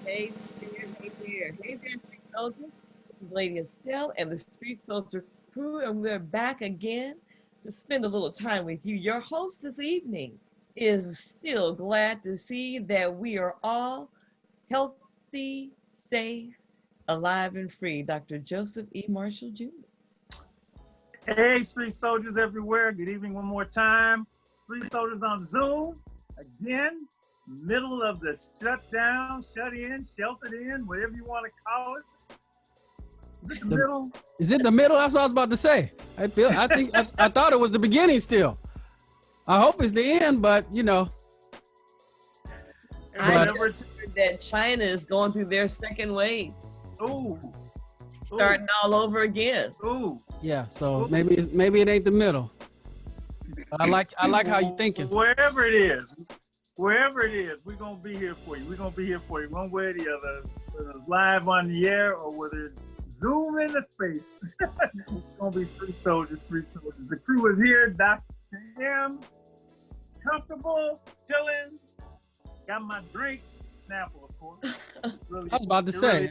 Hey there, hey there, hey there, Street Soldiers. This is Lady Estelle and the Street Soldier crew, and we're back again to spend a little time with you. Your host this evening is still glad to see that we are all healthy, safe, alive, and free. Dr. Joseph E. Marshall Jr. Hey, Street Soldiers everywhere. Good evening one more time. Street Soldiers on Zoom. Again, middle of the shutdown, shut in, sheltered in, whatever you want to call it. Is it the middle? Is it the middle? That's what I was about to say. I thought it was the beginning still. I hope it's the end, but you know. I heard that China is going through their second wave. Ooh. Starting all over again. Ooh. Yeah, so maybe it ain't the middle. I like how you're thinking. Wherever it is, we're gonna be here for you. We're gonna be here for you one way or the other, whether it's live on the air or whether it's Zoom into space. It's gonna be Street Soldiers. The crew is here. Dr. M, comfortable, chilling. Got my drink, Snapple, of course. Really, I was about to say,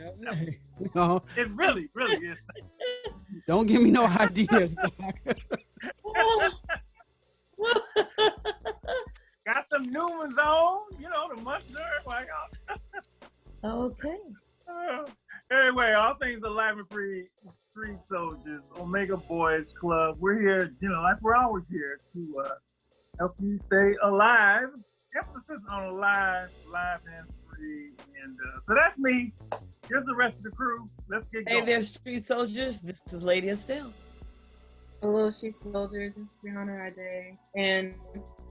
you know, it really is. Don't give me no ideas. Got some Newmans on, you know, the mustard. Like, Okay. Anyway, all things alive and free, Street Soldiers, Omega Boys Club. We're here, you know, like we're always here to help you stay alive. Emphasis on alive, live and free. And so that's me. Here's the rest of the crew. Let's get going. Hey there, Street Soldiers. This is Lady Estelle. Hello, Street Soldiers. It's Brianna Ade. And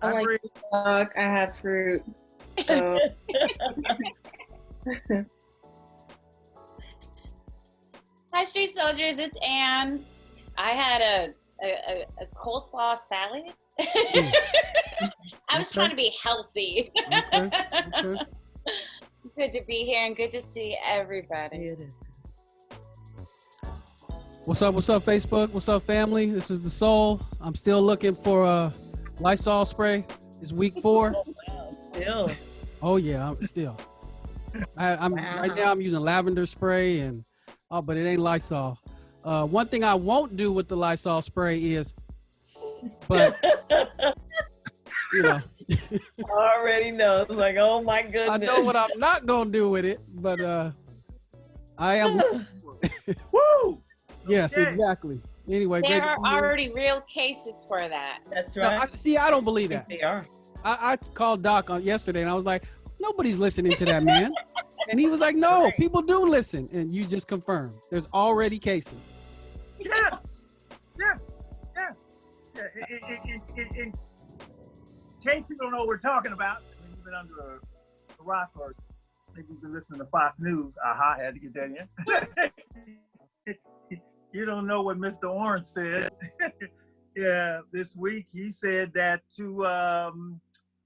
I Hi, like Bree. dog. I have fruit. So. Hi, Street Soldiers. It's Anne. I had a coleslaw salad. I was trying to be healthy. Okay. Good to be here and good to see everybody. It is. What's up, Facebook? What's up, family? This is The Soul. I'm still looking for a Lysol spray. It's week 4. Oh, wow. Still. Oh yeah, I'm still. I'm right now. I'm using lavender spray but it ain't Lysol. One thing I won't do with the Lysol spray is, but you know, I already know. It's like, oh my goodness. I know what I'm not gonna do with it, but I am. Woo! Yes, Okay. exactly. Anyway, There great are to be here. already real cases for that. That's No, right. I don't believe I that. think they are. I called Doc on yesterday and I was like, nobody's listening to that man. And he was like, no, people do listen. And you just confirmed. There's already cases. Yeah. In case you don't know what we're talking about, when you've been under a rock or maybe you've been listening to Fox News, I had to get that in. You don't know what Mr. Orange said. Yeah, this week he said that to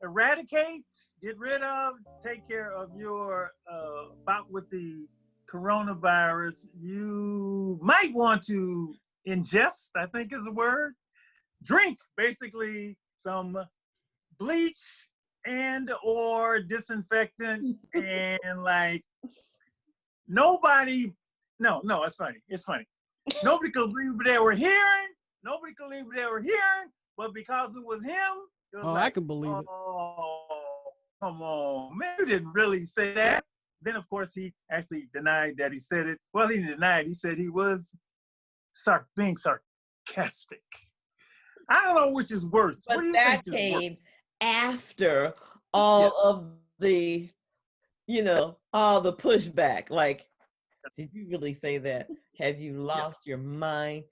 eradicate, get rid of, take care of your bout with the coronavirus, you might want to ingest, I think is the word, drink basically some bleach and or disinfectant and like nobody, no, it's funny. Nobody could believe what they were hearing. Nobody could believe what they were hearing, but because it was him, it was Oh, like, I can believe it. oh, come on, man, you didn't really say that. Then, of course, he actually denied that he said it. Well, he denied. He said he was being sarcastic. I don't know which is worse. But what do you that think is worse? came after all of the, all the pushback. Like, did you really say that? Have you lost your mind?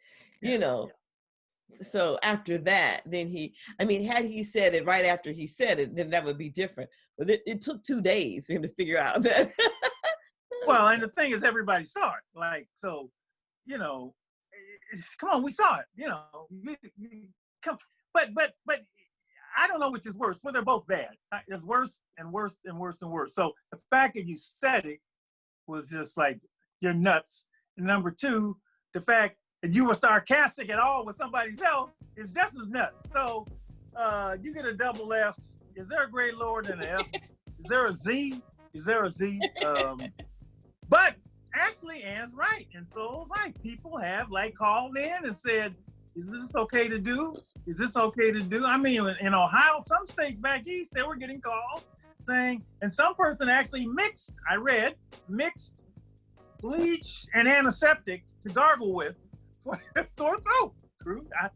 So after that, then had he said it right after he said it, then that would be different. But it took 2 days for him to figure out that. Well, and the thing is, everybody saw it. Like, so, come on, we saw it. Come, but I don't know which is worse. Well, they're both bad. It's worse and worse and worse and worse. So the fact that you said it was just like, you're nuts. And number 2, the fact that you were sarcastic at all with somebody's health is just as nuts. So you get a double F. Is there a grade lower than an F? Is there a Z? Is there a Z? But actually, Ann's right. And so, right, people have like called in and said, is this okay to do? Is this okay to do? I mean, in Ohio, some states back east, they were getting calls saying, and some person actually mixed bleach and antiseptic to gargle with for sore throat. True. I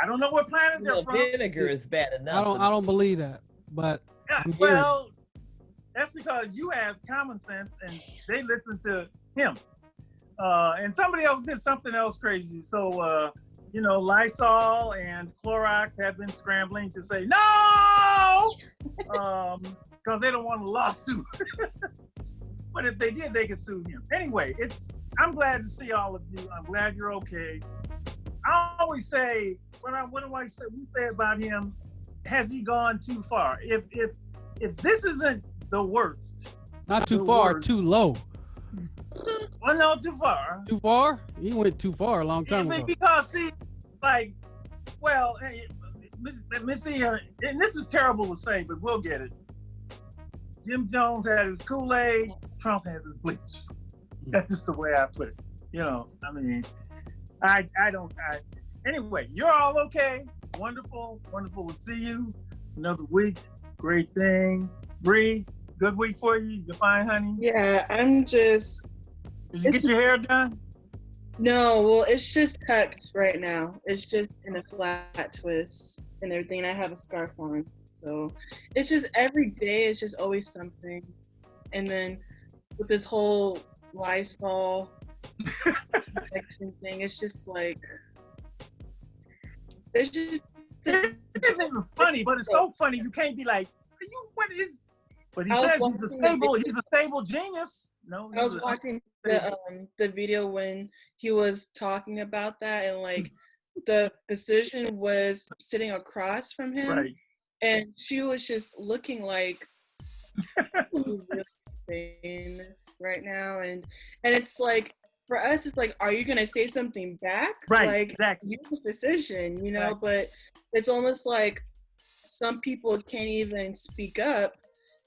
don't know what planet they're from. Vinegar is bad enough. I don't believe that, but Well, that's because you have common sense and they listen to him. And somebody else did something else crazy. So, Lysol and Clorox have been scrambling to say no, because they don't want a lawsuit. But if they did, they could sue him. Anyway, I'm glad to see all of you. I'm glad you're okay. I always say, what do I say? We say about him, has he gone too far? If this isn't the worst, not too far, worst, too low. Well, no, too far. Too far? He went too far a long time ago. Because see, let me see, and this is terrible to say, but we'll get it. Jim Jones had his Kool-Aid, Trump has his bleach. That's just the way I put it. I mean, anyway, you're all okay. Wonderful to see you. Another week, great thing. Bree, good week for you. You fine, honey? Yeah, I'm just. Did you get your hair done? No, well, it's just tucked right now. It's just in a flat twist and everything. And I have a scarf on. So it's just every day, it's just always something. And then with this whole Lysol protection thing, it's just like, it's just. It isn't even funny, but it's so funny. You can't be like, what is? But he says he's a stable genius. No, I was watching the video when he was talking about that, and like the physician was sitting across from him, right. And she was just looking like really famous right now, and it's like for us, it's like, are you gonna say something back? Right, like exactly. You're the physician, Right. But it's almost like some people can't even speak up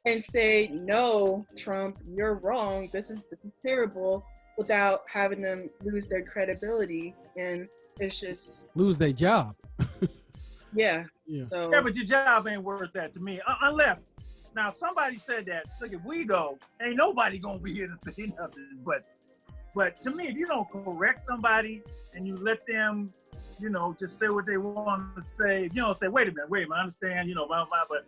and say, no, Trump, you're wrong. This is terrible, without having them lose their credibility, and it's just lose their job. Yeah. So, yeah, but your job ain't worth that to me. Unless, now somebody said that, look, if we go, ain't nobody gonna be here to say nothing. But to me, if you don't correct somebody and you let them, just say what they want to say, say, wait a minute, I understand, blah, blah, but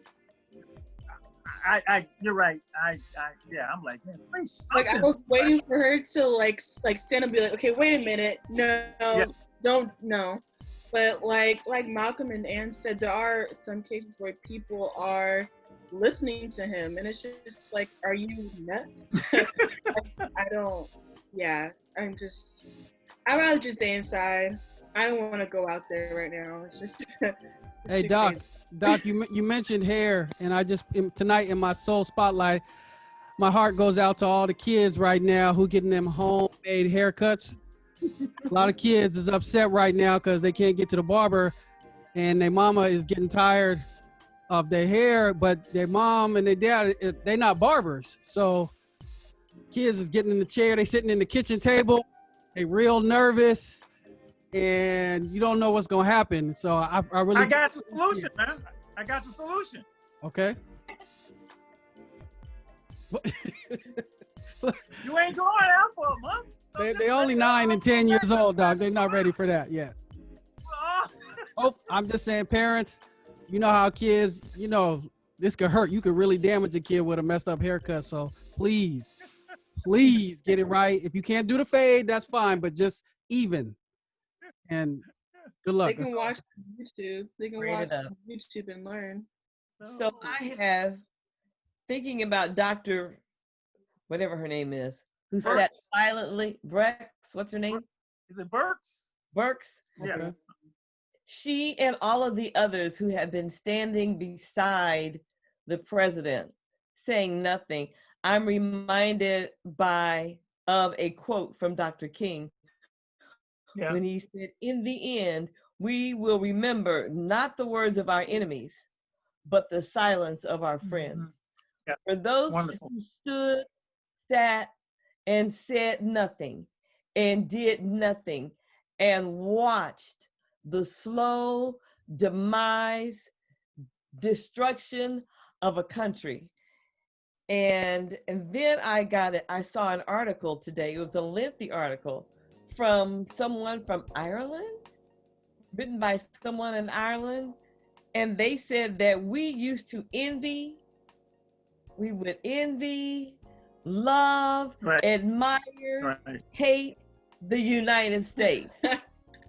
you're right. I'm like, man, say something. Like, I was waiting for her to like stand up and be like, okay, wait a minute, don't. But like Malcolm and Ann said, there are some cases where people are listening to him, and it's just like, are you nuts? I'd rather just stay inside. I don't want to go out there right now. It's just. Hey, Doc. Crazy. Doc, you mentioned hair, and I just tonight in my soul spotlight, my heart goes out to all the kids right now who getting them homemade haircuts. A lot of kids is upset right now because they can't get to the barber, and their mama is getting tired of their hair, but their mom and their dad, they're not barbers. So kids is getting in the chair, they sitting in the kitchen table, they real nervous, and you don't know what's gonna happen. So I got the solution, man. I got the solution. Okay. You ain't going out for a month. They only 9 and 10 years old, Doc. They're not ready for that yet. Oh, I'm just saying, parents, you know how kids, this could hurt. You could really damage a kid with a messed up haircut. So please get it right. If you can't do the fade, that's fine, but just even. And good luck. They can watch YouTube. They can watch YouTube and learn. So I have, thinking about Dr. whatever her name is, who sat silently. Brex, what's her name? Is it Burks? Burks. Yeah. Okay. She and all of the others who have been standing beside the president saying nothing. I'm reminded of a quote from Dr. King when he said, in the end, we will remember not the words of our enemies, but the silence of our friends. For those Wonderful. who stood, sat, and said nothing and did nothing and watched the slow demise, destruction of a country. And then I saw an article today. It was a lengthy article from someone from Ireland, written by someone in Ireland, and they said that we would envy, love, Right. admire, Right. hate the United States.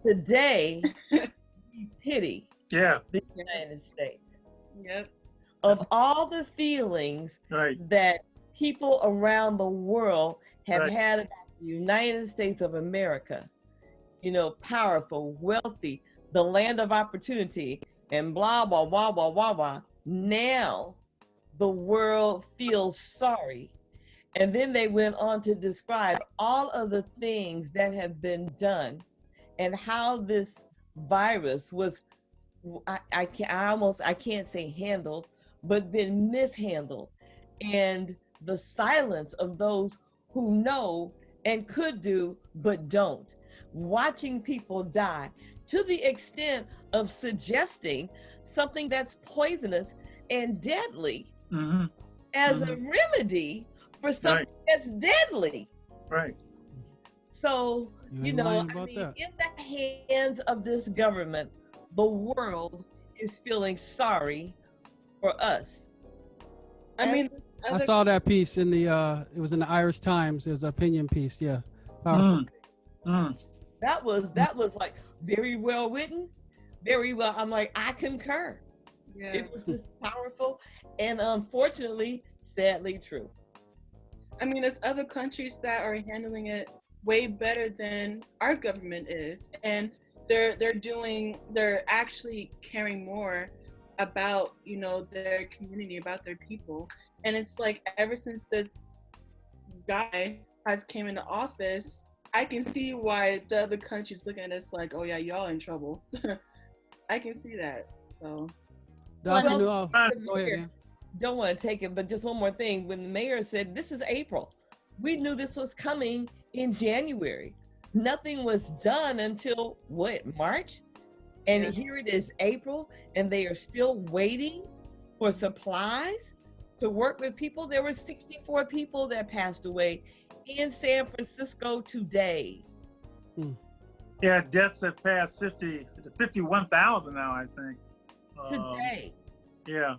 Today, we pity Yeah. the United States. Yep. Of all the feelings Right. that people around the world have Right. had about the United States of America, powerful, wealthy, the land of opportunity, and blah, blah, blah, blah, blah, blah. Now the world feels sorry. And then they went on to describe all of the things that have been done and how this virus was, I can't say handled, but been mishandled. And the silence of those who know and could do, but don't. Watching people die to the extent of suggesting something that's poisonous and deadly Mm-hmm. as a remedy for something that's deadly. Right. So, You ain't lying about that. in the hands of this government, the world is feeling sorry for us. I mean, I saw that piece in the it was in the Irish Times. It was an opinion piece. Yeah, powerful. That was like very well written, very well. I'm like, I concur. yeah. It was just powerful and unfortunately, sadly true. I mean, there's other countries that are handling it way better than our government is, and they're actually caring more about their community, about their people. And it's like ever since this guy has came into office, I can see why the other countries looking at us like, oh yeah, y'all in trouble. I can see that. So Dr. Well, Newell, go ahead, Mayor, man. don't want to take it, but just one more thing. When the mayor said this is April, we knew this was coming in January. Nothing was done until March? And here it is April, and they are still waiting for supplies to work with people. There were 64 people that passed away in San Francisco today. Yeah, deaths have passed 51,000 now, I think. Today. Yeah.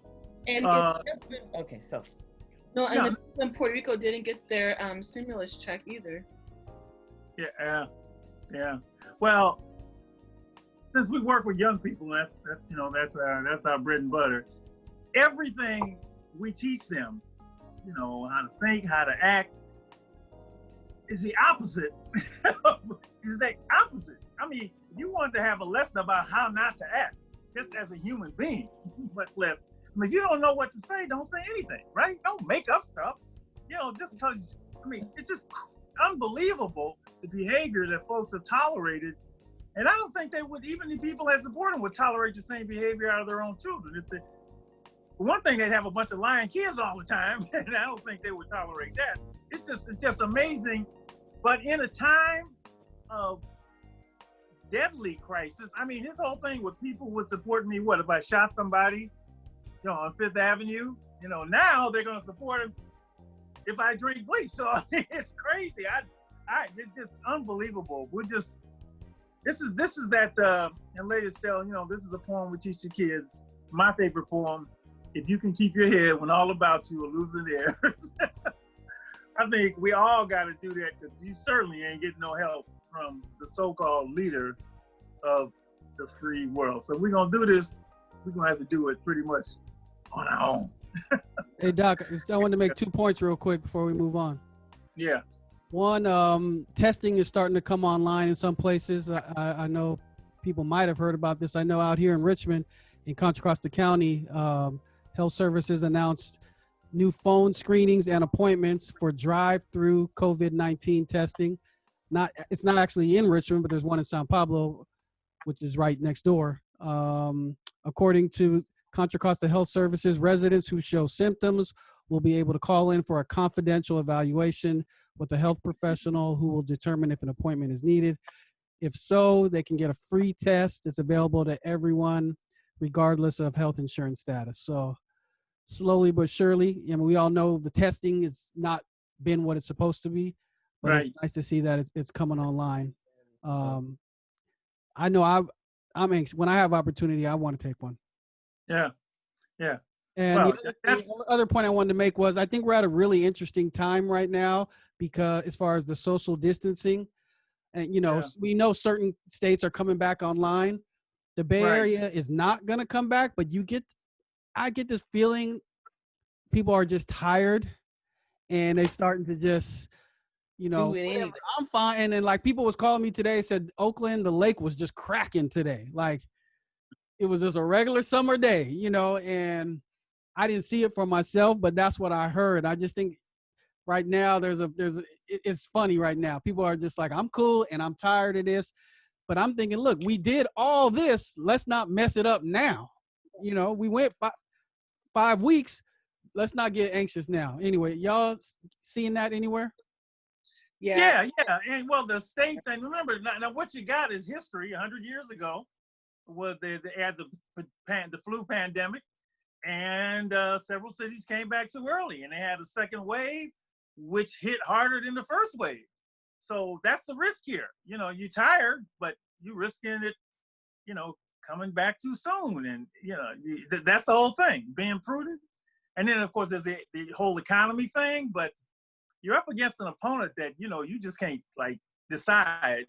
And it's just been, okay, so. no, and the people in Puerto Rico didn't get their stimulus check either. Yeah. Well, since we work with young people, that's our bread and butter. Everything we teach them, how to think, how to act, is the opposite. Is the opposite. I mean, you want to have a lesson about how not to act, just as a human being, much less. I mean, if you don't know what to say, don't say anything, right? Don't make up stuff. Just because. I mean, it's just unbelievable the behavior that folks have tolerated. And I don't think they would, even the people that support them would tolerate the same behavior out of their own children. For one thing, they'd have a bunch of lying kids all the time, and I don't think they would tolerate that. It's just amazing. But in a time of deadly crisis, I mean, this whole thing with people would support me. What if I shot somebody, on Fifth Avenue? Now they're going to support him if I drink bleach. So it's crazy. It's just unbelievable. This is that, and Lady Estelle, this is a poem we teach the kids. My favorite poem, if you can keep your head when all about you are losing theirs. I think we all got to do that, because you certainly ain't getting no help from the so-called leader of the free world. So we're going to do this. We're going to have to do it pretty much on our own. Hey, Doc, I wanted to make 2 points real quick before we move on. Yeah. One, testing is starting to come online in some places. I know people might have heard about this. I know out here in Richmond, in Contra Costa County, Health Services announced new phone screenings and appointments for drive-through COVID-19 testing. It's not actually in Richmond, but there's one in San Pablo, which is right next door. According to Contra Costa Health Services, residents who show symptoms will be able to call in for a confidential evaluation with a health professional who will determine if an appointment is needed. If so, they can get a free test. It's available to everyone, regardless of health insurance status. So slowly but surely, I mean, we all know the testing has not been what it's supposed to be, but Right. it's nice to see that it's coming online. I know I'm anxious. When I have opportunity, I want to take one. Yeah. Yeah. And Well, the other point I wanted to make was I think we're at a really interesting time right now because as far as the social distancing, and we know certain states are coming back online. The Bay Right. Area is not going to come back, but I get this feeling people are just tired and they starting to just, Do it anyway. I'm fine. And then like people was calling me today, said Oakland, the lake was just cracking today. Like it was just a regular summer day, and I didn't see it for myself, but that's what I heard. I just think right now it's funny right now. People are just like, I'm cool and I'm tired of this. But I'm thinking, look, we did all this. Let's not mess it up now. We went 5 weeks. Let's not get anxious now. Anyway, y'all seeing that anywhere? Yeah. And well, the states, and remember, now what you got is history. 100 years ago was they had the flu pandemic, and several cities came back too early, and they had a second wave, which hit harder than the first wave. So that's the risk here. You're tired, but you're risking it, coming back too soon. And, that's the whole thing, being prudent. And then, of course, there's the whole economy thing, but you're up against an opponent that, you just can't, decide.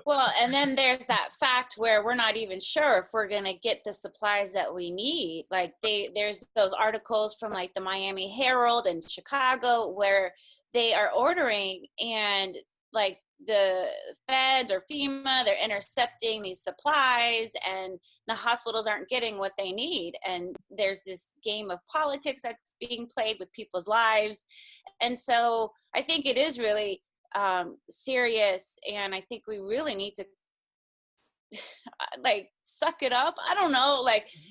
Well, and then there's that fact where we're not even sure if we're going to get the supplies that we need. Like there's those articles from like the Miami Herald and Chicago where they are ordering, and like the feds or FEMA, they're intercepting these supplies and the hospitals aren't getting what they need. And there's this game of politics that's being played with people's lives. And so I think it is really serious, and I think we really need to suck it up. I don't know,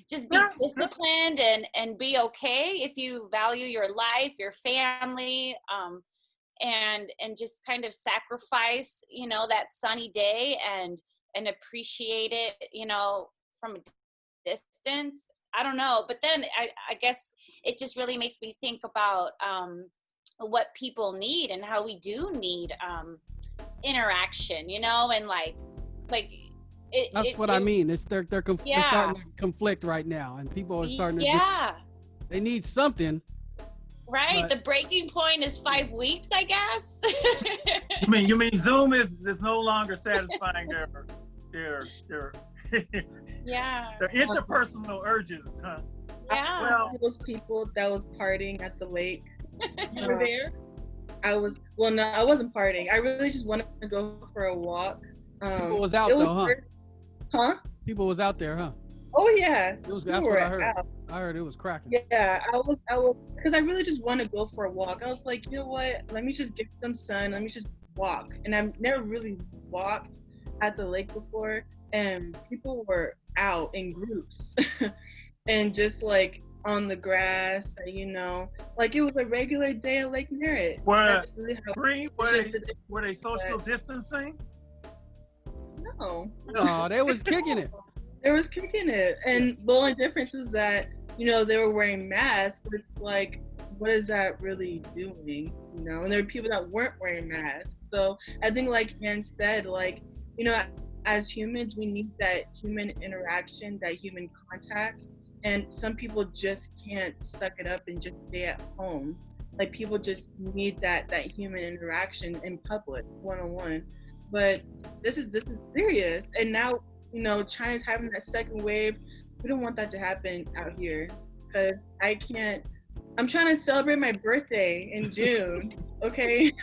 just be disciplined and be okay if you value your life, your family, and just kind of sacrifice that sunny day and appreciate it from a distance. I don't know, but then I guess it just really makes me think about what people need and how we do need interaction, and that's what I mean. They're starting to conflict right now, and people are starting to they need something. Right. The breaking point is 5 weeks, I guess. You mean Zoom is no longer satisfying their their interpersonal urges, huh? Yeah. Well, those people that was partying at the lake. You were there? I wasn't partying. I really just wanted to go for a walk. People was out though, huh? Huh? People was out there, huh? Oh yeah. That's what I heard. Out. I heard it was cracking. Yeah, I was because I really just want to go for a walk. I was like, you know what? Let me just get some sun. Let me just walk. And I've never really walked at the lake before, and people were out in groups and just on the grass, it was a regular day at Lake Merritt. Were they social distancing? No, they was kicking it. They was kicking it, and the only difference is that they were wearing masks. But it's what is that really doing? And there are people that weren't wearing masks. So I think, like Ann said, as humans, we need that human interaction, that human contact. And some people just can't suck it up and just stay at home. People just need that human interaction in public, one-on-one. But this is serious. And now, China's having that second wave. We don't want that to happen out here because I'm trying to celebrate my birthday in June, okay?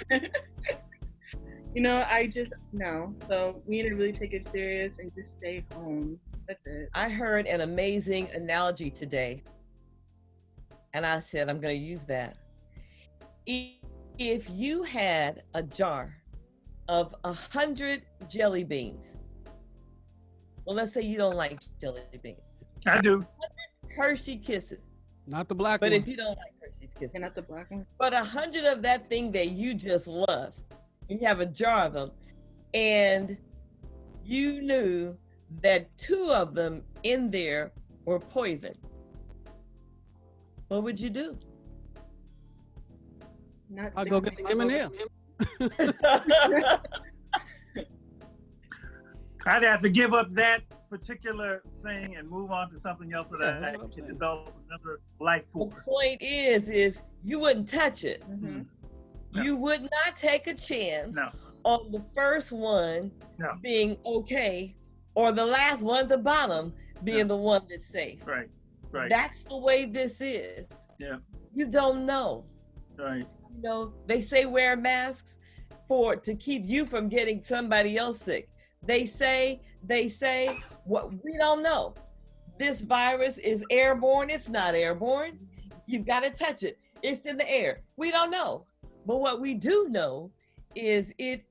So we need to really take it serious and just stay home. That's it. I heard an amazing analogy today, and I said, I'm going to use that. If you had a jar of 100 jelly beans, well, let's say you don't like jelly beans. I do. Hershey Kisses. Not the black But one. if you don't like Hershey's Kisses, And not the black one. but 100 of that thing that you just love, you have a jar of them, and you knew that 2 of them in there were poison, what would you do? Not I'll go get some M&M. I'd have to give up that particular thing and move on to something else that Yeah, I that's what I'm can saying. develop another like The for. point is you wouldn't touch it. Mhm. No. You would not take a chance No, on the first one No. being okay, or the last one at the bottom being the one that's safe. right, right, That's the way this is. yeah, You don't know. right, You know, they say wear masks to keep you from getting somebody else sick. They say what we don't know. This virus is airborne. It's not airborne. You've got to touch it. It's in the air. We don't know. But what we do know is it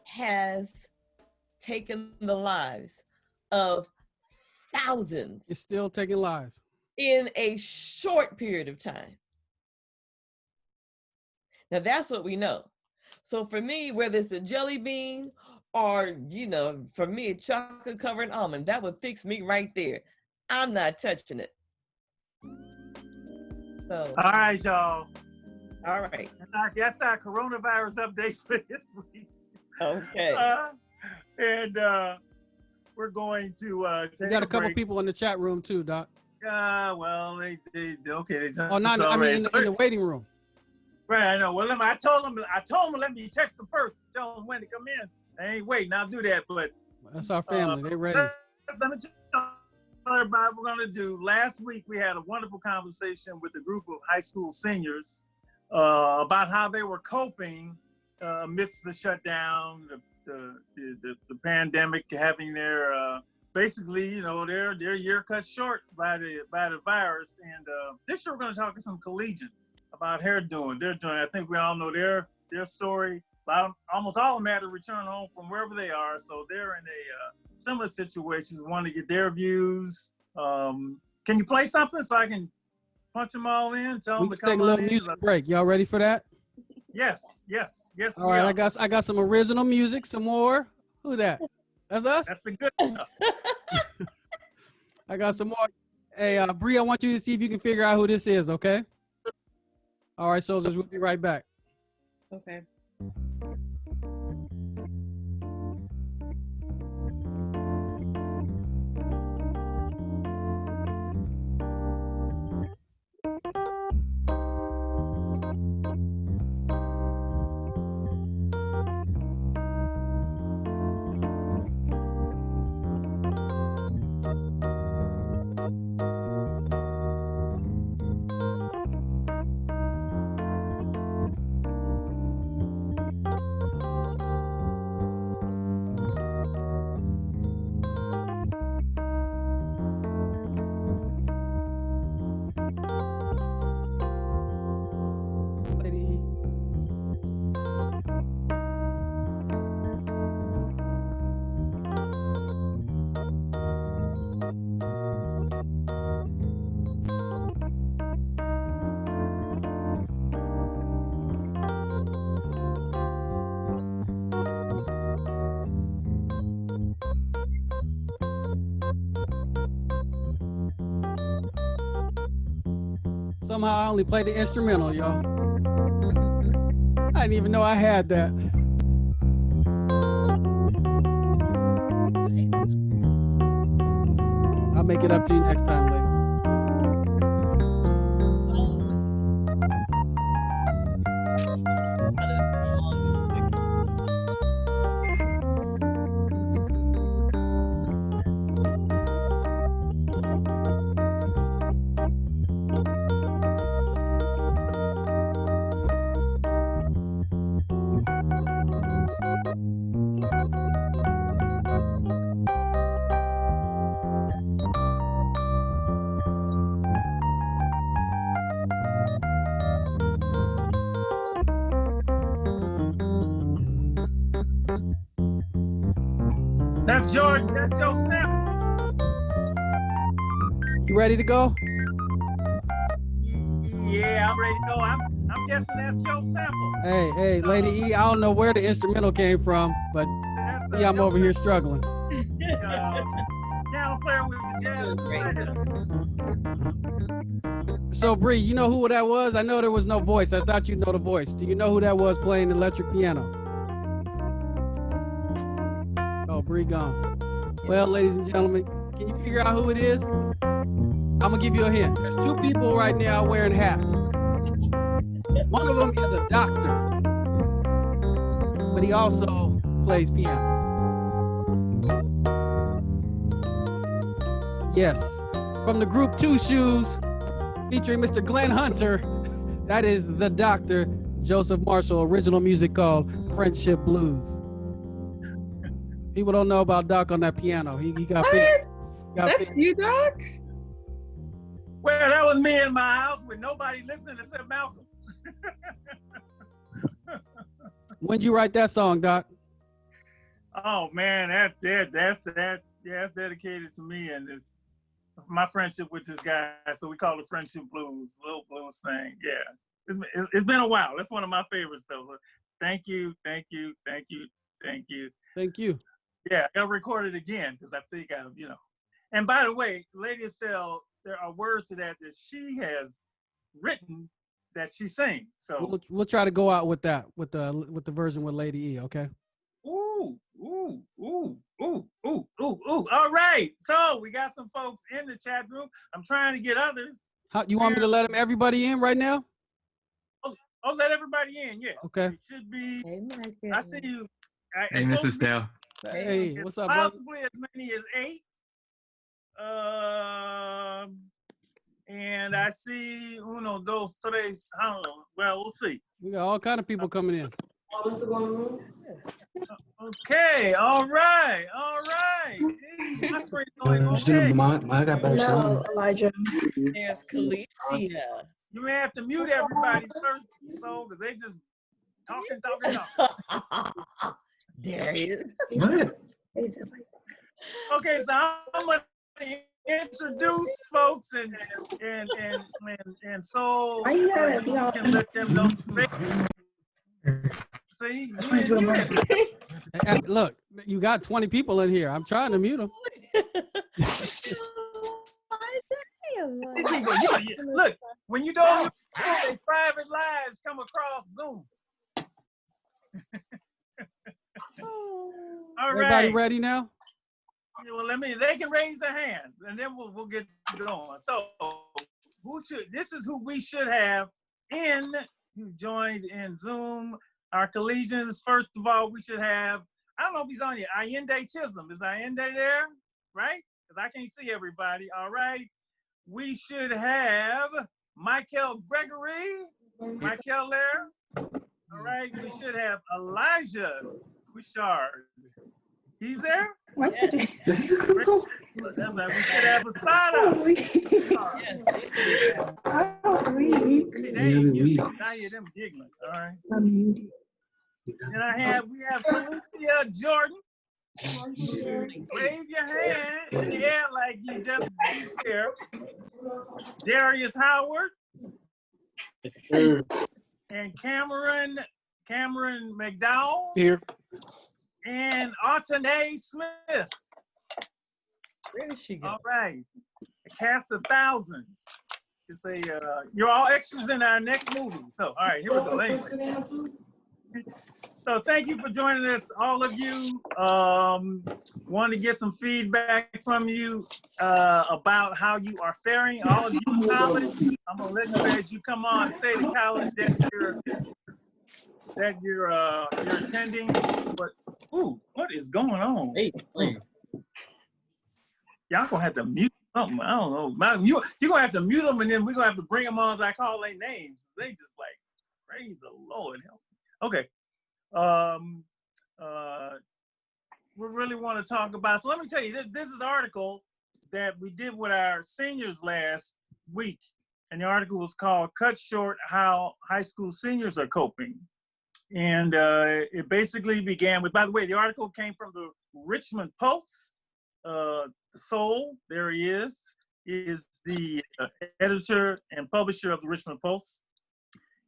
has taken the lives of thousands It's still taking lives. in a short period of time. Now that's what we know. So for me, whether it's a jelly bean or, for me, chocolate covered almond, that would fix me right there. I'm not touching it. So, all right, y'all. all right. That's our coronavirus update for this week. Okay. And we're going to take We got a couple break. people in the chat room too, Doc. Well, they okay. They Oh, not, I mean, in the waiting room. Right, I know. Well, I told them to let me text them first, tell them when to come in. I ain't waiting. I'll do that, but That's our family. They ready. let me tell everybody what we're gonna do. Last week we had a wonderful conversation with a group of high school seniors about how they were coping amidst the shutdown, the pandemic, having their basically, their year cut short by the virus. And this year we're going to talk to some collegians about how they're doing. I think we all know their story. Almost all of them had to return home from wherever they are, so they're in a similar situation. Want to get their views. Can you play something so I can punch them all in? Tell We them to can take come a on little in. music break. Y'all ready for that? Yes. All right, I got some original music, some more. Who that? That's us? That's the good stuff. I got some more. Hey, Bree, I want you to see if you can figure out who this is, okay? All right, soldiers, we'll be right back. Okay. Lady. Somehow I only played the instrumental, y'all. I didn't even know I had that. I'll make it up to you next time, lady. That's Jordan. That's Joe Sam. You ready to go? I'm ready to go. I'm guessing that's your sample. Hey, Lady E, I don't know where the instrumental came from, but That's see, I'm over here struggling. Piano player with the jazz crusaders. So, Bree, you know who that was? I know there was no voice. I thought you'd know the voice. Do you know who that was playing electric piano? Oh, Bree gone. Well, ladies and gentlemen, can you figure out who it is? I'm gonna give you a hint. There's two people right now wearing hats. One of them is a doctor, but he also plays piano. Yes, from the group Two Shoes, featuring Mr. Glenn Hunter, that is the Dr. Joseph Marshall, original music called Friendship Blues. People don't know about Doc on that piano. He got What? got That's you, Doc? Well, that was me in my house with nobody listening except Malcolm. When'd you write that song, Doc? Oh man, that's dedicated to me and it's my friendship with this guy. So we call it Friendship Blues, little blues thing. Yeah, it's been a while. That's one of my favorites though. So thank you. Thank you. Yeah, I'll record it again because I think And by the way, Lady Estelle, there are words to that she has written that she sings. So We'll try to go out with that with the version with Lady E. Okay. ooh. All right. So we got some folks in the chat room. I'm trying to get others. How you want me to let everybody in right now? Oh, let everybody in. Yeah. Okay. It should be. Hey, Mike. I see you. Hey, Mrs. Dale. Hey, what's up, brother? Possibly as many as 8. And I see uno, dos, tres. I don't know. Well, we'll see. We got all kind of people coming in. Okay. All right. My screen's going okay. I got better sound. Elijah. There's Kalicia. You may have to mute everybody first, so because they just talking. There he is. What? Okay, so I'm gonna introduce folks and so Why you gotta be all- can let them know. See, Look, you got 20 people in here. I'm trying to mute them. look, when you don't their private lives come across Zoom. All Everybody right. ready now? Well, they can raise their hand and then we'll get going. So this is who we should have who joined in Zoom, our collegians. First of all, we should have, I don't know if he's on here, Allende Chisholm. Is Allende there? Right? Because I can't see everybody. All right. We should have Michael Gregory. Michael there. All right. We should have Elijah Bouchard. He's there? Why did you? That's right. We should have Asada. I don't read. I hear them giggling. All right. I'm muted. And we have Felicia Jordan. Wave your hand in the air like you just here. Darius Howard. And Cameron McDowell. Here. And Altanae Smith. Where did she go? All right. A cast of thousands. It's you're all extras in our next movie. So, all right, here we go. Anyway. So thank you for joining us, all of you. Want to get some feedback from you about how you are faring, all of you in college. I'm gonna let you, as you come on, say to college that you're attending. But what is going on? Hey, Y'all gonna have to mute something. I don't know. You're gonna have to mute them, and then we're gonna have to bring them on as I call their names. They just like, praise the Lord. Okay. We really want to talk about, so let me tell you, this is an article that we did with our seniors last week. And the article was called Cut Short How High School Seniors Are Coping. And it basically began with, by the way, the article came from the Richmond Post. The Soul, there he is the editor and publisher of the Richmond Post.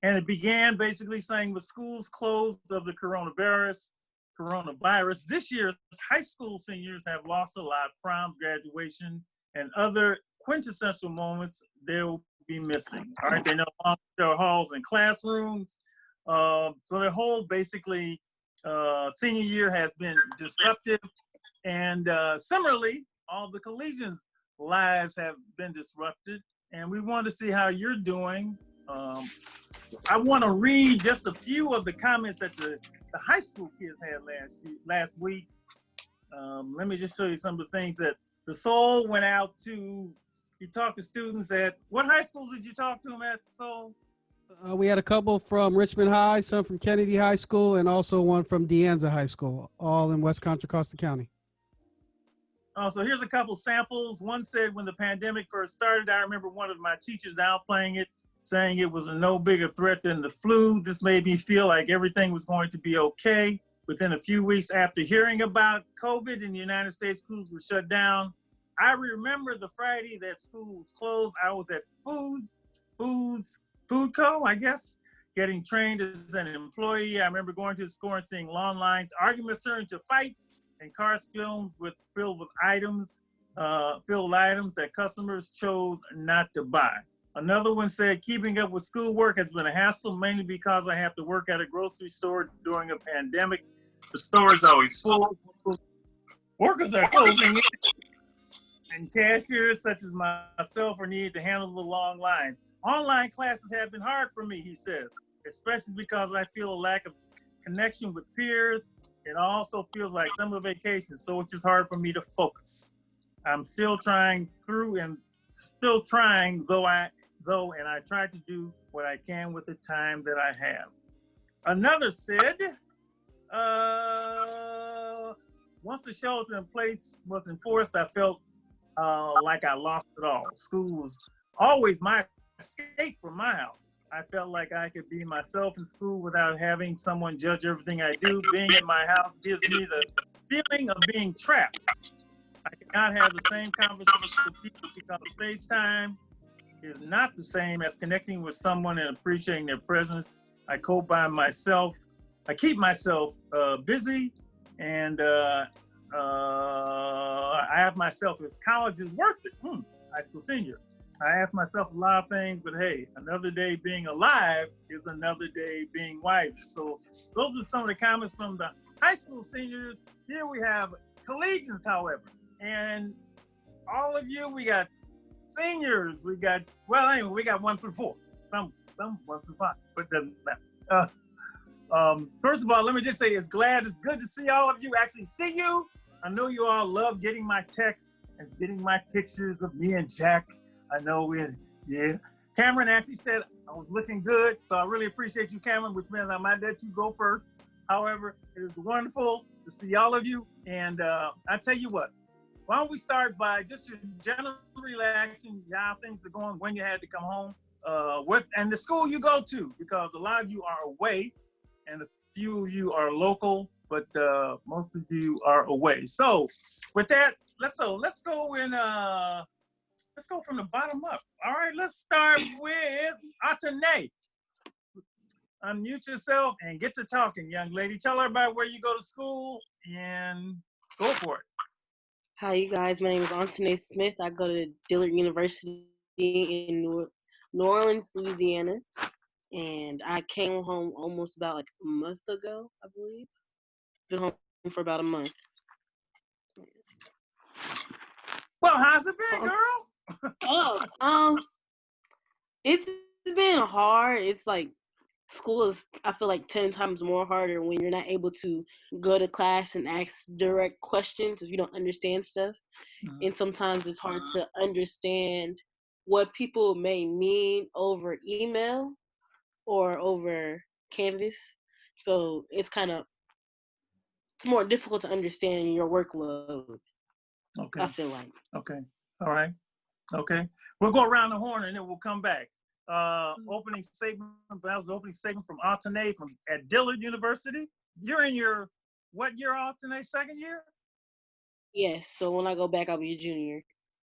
And it began basically saying with schools closed of the coronavirus, this year's high school seniors have lost a lot, proms, graduation, and other quintessential moments they'll be missing. All right, they no longer share halls and classrooms. So their whole basically senior year has been disruptive. And similarly, all the Collegians' lives have been disrupted. And we want to see how you're doing. I want to read just a few of the comments that the high school kids had last week. Let me just show you some of the things that the Soul went out to. You talked to students at, what high schools did you talk to them at, Soul? We had a couple from Richmond High, some from Kennedy High School, and also one from De Anza High School, all in West Contra Costa County. So here's a couple samples. One said, when the pandemic first started, I remember one of my teachers downplaying it, saying it was a no bigger threat than the flu. This made me feel like everything was going to be okay. Within a few weeks after hearing about COVID in the United States, schools were shut down. I remember the Friday that school was closed. I was at Food Co, I guess, getting trained as an employee. I remember going to the store and seeing long lines, arguments turned to fights, and cars filled with items that customers chose not to buy. Another one said, keeping up with schoolwork has been a hassle, mainly because I have to work at a grocery store during a pandemic. The store is always full. Workers are closing in, and cashiers such as myself are needed to handle the long lines. Online classes have been hard for me, he says, especially because I feel a lack of connection with peers. It also feels like summer vacation, so it's just hard for me to focus. I'm still trying and I try to do what I can with the time that I have. Another said, once the shelter in place was enforced, I felt like I lost it all. School was always my escape from my house. I felt like I could be myself in school without having someone judge everything I do. Being in my house gives me the feeling of being trapped. I cannot have the same conversation with people because FaceTime is not the same as connecting with someone and appreciating their presence. I cope by myself. I keep myself busy, and I ask myself if college is worth it. High school senior. I ask myself a lot of things, but hey, another day being alive is another day being wiser. So those are some of the comments from the high school seniors. Here we have Collegians, however, and all of you, we got seniors, we got 1 through 4, some 1 through 5, but it doesn't matter. First of all, let me just say it's good to see all of you, actually see you. I know you all love getting my texts and getting my pictures of me and Jack. I know Cameron actually said I was looking good, so I really appreciate you, Cameron, which means I might let you go first. However, it is wonderful to see all of you, and I tell you what, why don't we start by just your general reaction, how things are going, when you had to come home, and the school you go to, because a lot of you are away, and a few of you are local, but most of you are away. So with that, let's go from the bottom up. All right, let's start with Atene. Unmute yourself and get to talking, young lady. Tell everybody where you go to school and go for it. Hi, you guys. My name is Anthony Smith. I go to Dillard University in New Orleans, Louisiana. And I came home almost about like a month ago, I believe. Been home for about a month. Well, how's it been, girl? It's been hard. It's like school is, I feel like 10 times more harder when you're not able to go to class and ask direct questions if you don't understand stuff. And sometimes it's hard to understand what people may mean over email or over Canvas. So it's more difficult to understand your workload. Okay. I feel like. Okay. All right. Okay. We'll go around the horn and then we'll come back. Opening statement. That was the opening statement from Alternate at Dillard University. You're in your what year, Alternate? Second year? Yes. So when I go back, I'll be a junior.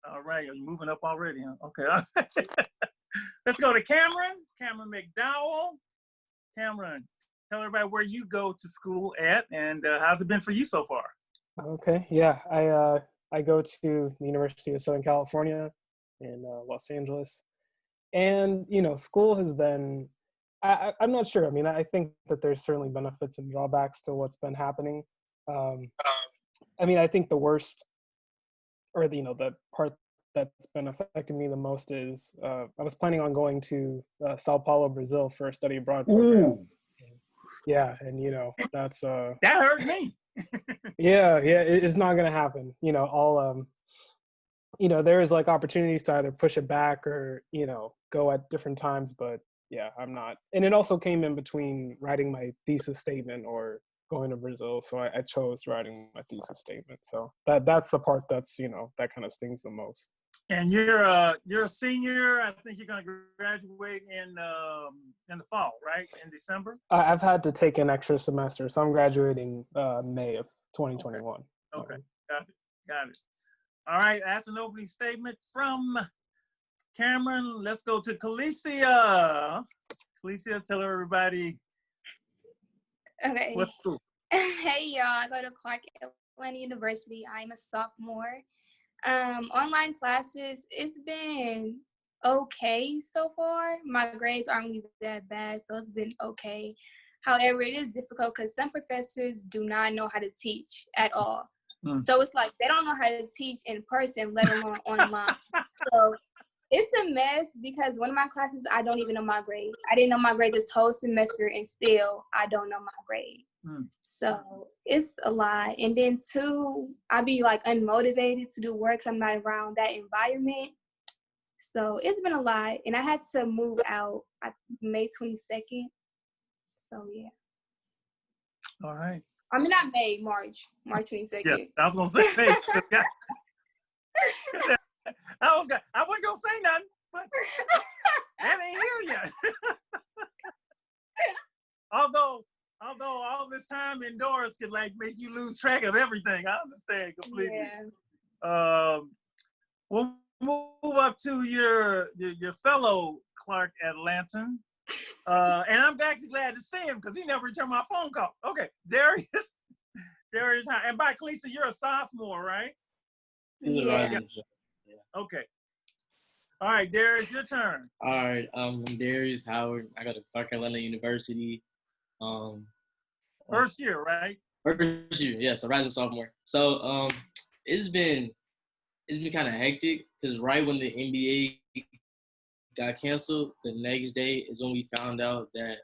All right. You're moving up already, huh? Okay. Let's go to Cameron. Cameron McDowell. Cameron, tell everybody where you go to school at, and how's it been for you so far? Okay, yeah, I go to the University of Southern California in Los Angeles, and school has been. I'm not sure. I mean, I think that there's certainly benefits and drawbacks to what's been happening. I mean, I think the worst, or the part that's been affecting me the most is I was planning on going to Sao Paulo, Brazil for a study abroad program. Ooh. Yeah, and that's That hurt me. yeah, it's not gonna happen. I'll there's like opportunities to either push it back or go at different times, but yeah, I'm not. And it also came in between writing my thesis statement or going to Brazil, so I chose writing my thesis statement. So that's the part that's that kind of stings the most. And you're a senior. I think you're going to graduate in the fall, right? In December. I've had to take an extra semester, so I'm graduating May of 2021. Okay. Got it. All right, that's an opening statement from Cameron. Let's go to Calicia. Calicia, tell everybody. Okay. What school? Hey y'all, I go to Clark Atlanta University. I'm a sophomore. Online classes, it's been okay so far. My grades aren't really that bad, so it's been okay. However, it is difficult because some professors do not know how to teach at all. So it's like they don't know how to teach in person, let alone online. So it's a mess because one of my classes, I don't even know my grade. I didn't know my grade this whole semester, and still I don't know my grade. So it's a lot. And then two, I be like unmotivated to do work 'cause I'm not around that environment. So it's been a lot. And I had to move out May 22nd. So yeah. All right. I mean, not May, March 22nd. Yeah, I was gonna say May. I wasn't gonna say nothing, but that ain't here yet. Although all this time indoors could like make you lose track of everything. I understand completely. Yeah. We'll move up to your fellow Clark Atlantan. And I'm actually glad to see him because he never returned my phone call. Okay, Darius. And by Cleesa, you're a sophomore, right? Yeah. Okay. All right, Darius, your turn. All right, I'm Darius Howard. I go to Clark Atlanta University. First year, right? First year, yeah. So rising sophomore. So it's been kind of hectic because right when the NBA got canceled, the next day is when we found out that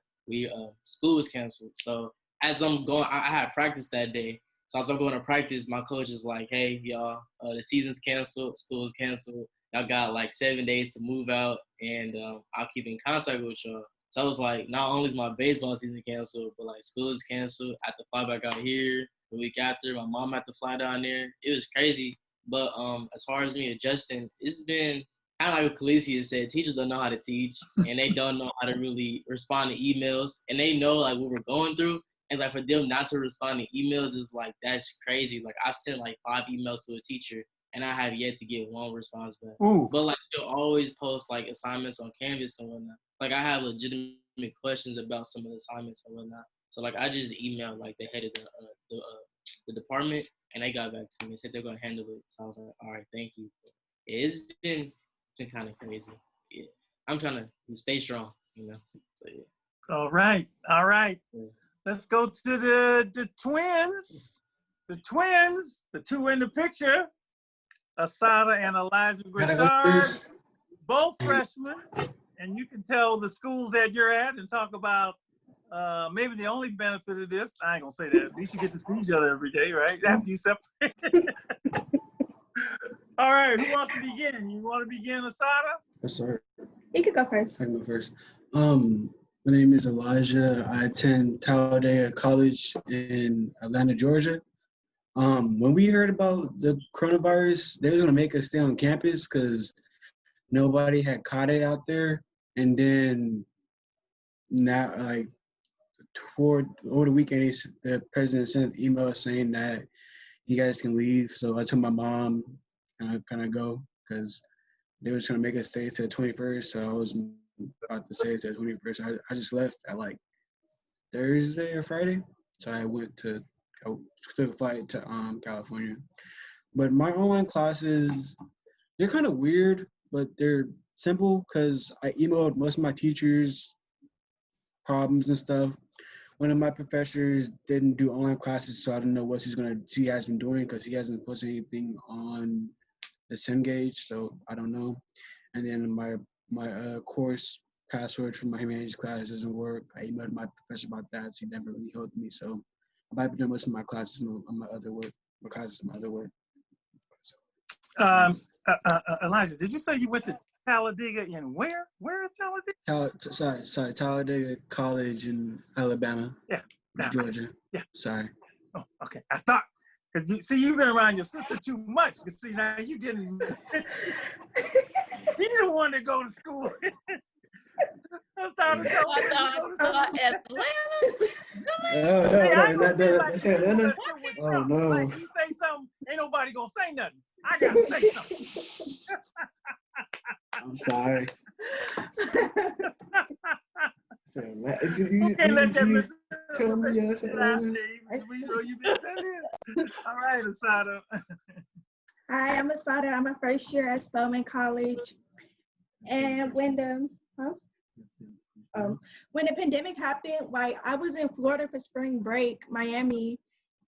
school was canceled. So as I'm going, I had practice that day. So as I'm going to practice, my coach is like, "Hey, y'all, the season's canceled, school's canceled. Y'all got like 7 days to move out, and I'll keep in contact with y'all." So I was like, not only is my baseball season canceled, but like school is canceled. I had to fly back out here the week after. My mom had to fly down there. It was crazy. But as far as me adjusting, it's been kind of like what Calicia said. Teachers don't know how to teach, and they don't know how to really respond to emails. And they know like what we're going through. And like for them not to respond to emails is like, that's crazy. Like I've sent like 5 emails to a teacher, and I have yet to get one response back. Ooh. But like she'll always post like assignments on Canvas and whatnot. Like I have legitimate questions about some of the assignments and whatnot. So like I just emailed like the head of the department, and they got back to me and said they're gonna handle it. So I was like, all right, thank you. It's been kind of crazy. Yeah, I'm trying to stay strong, So yeah. All right. Yeah. Let's go to the twins. The twins, the two in the picture, Asada and Elijah Grishard, both freshmen. And you can tell the schools that you're at and talk about maybe the only benefit of this. I ain't gonna say that. At least you get to see each other every day, right? After you separate. All right, who wants to begin? You want to begin, Asada? Yes, sir. You could go first. I can go first. My name is Elijah. I attend Talladega College in Atlanta, Georgia. When we heard about the coronavirus, they was gonna make us stay on campus because nobody had caught it out there. And then now, like over the weekend, the president sent an email saying that you guys can leave. So I told my mom kind of go because they were trying to make us stay to the 21st, so I was about to stay to the 21st. I just left at like Thursday or Friday, so I took a flight to California. But my online classes, they're kind of weird, but they're simple because I emailed most of my teachers problems and stuff. One of my professors didn't do online classes, so I don't know what he has been doing because he hasn't posted anything on the Cengage, so I don't know. And then my course password for my humanities class doesn't work. I emailed my professor about that, so he never really helped me. So I might be doing most of my classes on my other work. My other work. Elijah, did you say you went to Talladega in where? Where is Talladega? Sorry, Talladega College in Alabama, Yeah. Georgia. Yeah. Sorry. Oh, okay. I thought, because you've been around your sister too much. You see, now you didn't. He didn't want to go to school. I started thought Atlanta. That's Atlanta. Oh no. Like you say something, ain't nobody gonna say nothing. I gotta say something. I'm sorry. You can't let that listen. Tell me yes, Atlanta. We know you been telling. All right, Asada. Hi, I'm Asada. I'm a first year at Spelman College. And when the pandemic happened, like I was in Florida for spring break, Miami.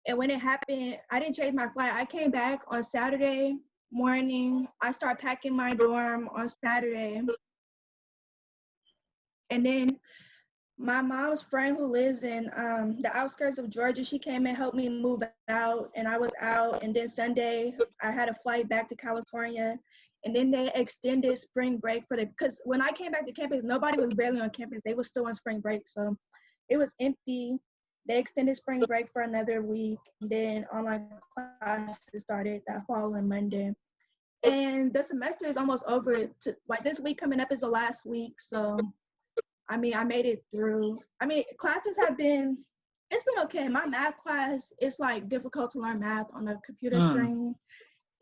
And when it happened, I didn't change my flight. I came back on Saturday morning. I started packing my dorm on Saturday. And then my mom's friend who lives in the outskirts of Georgia, she came and helped me move out, and I was out. And then Sunday, I had a flight back to California. And then they extended spring break because when I came back to campus, nobody was barely on campus. They were still on spring break, so it was empty. They extended spring break for another week. And then online classes started that following Monday. And the semester is almost over. Like this week coming up is the last week, so I mean, I made it through. I mean, classes it's been okay. My math class, it's like difficult to learn math on the computer screen.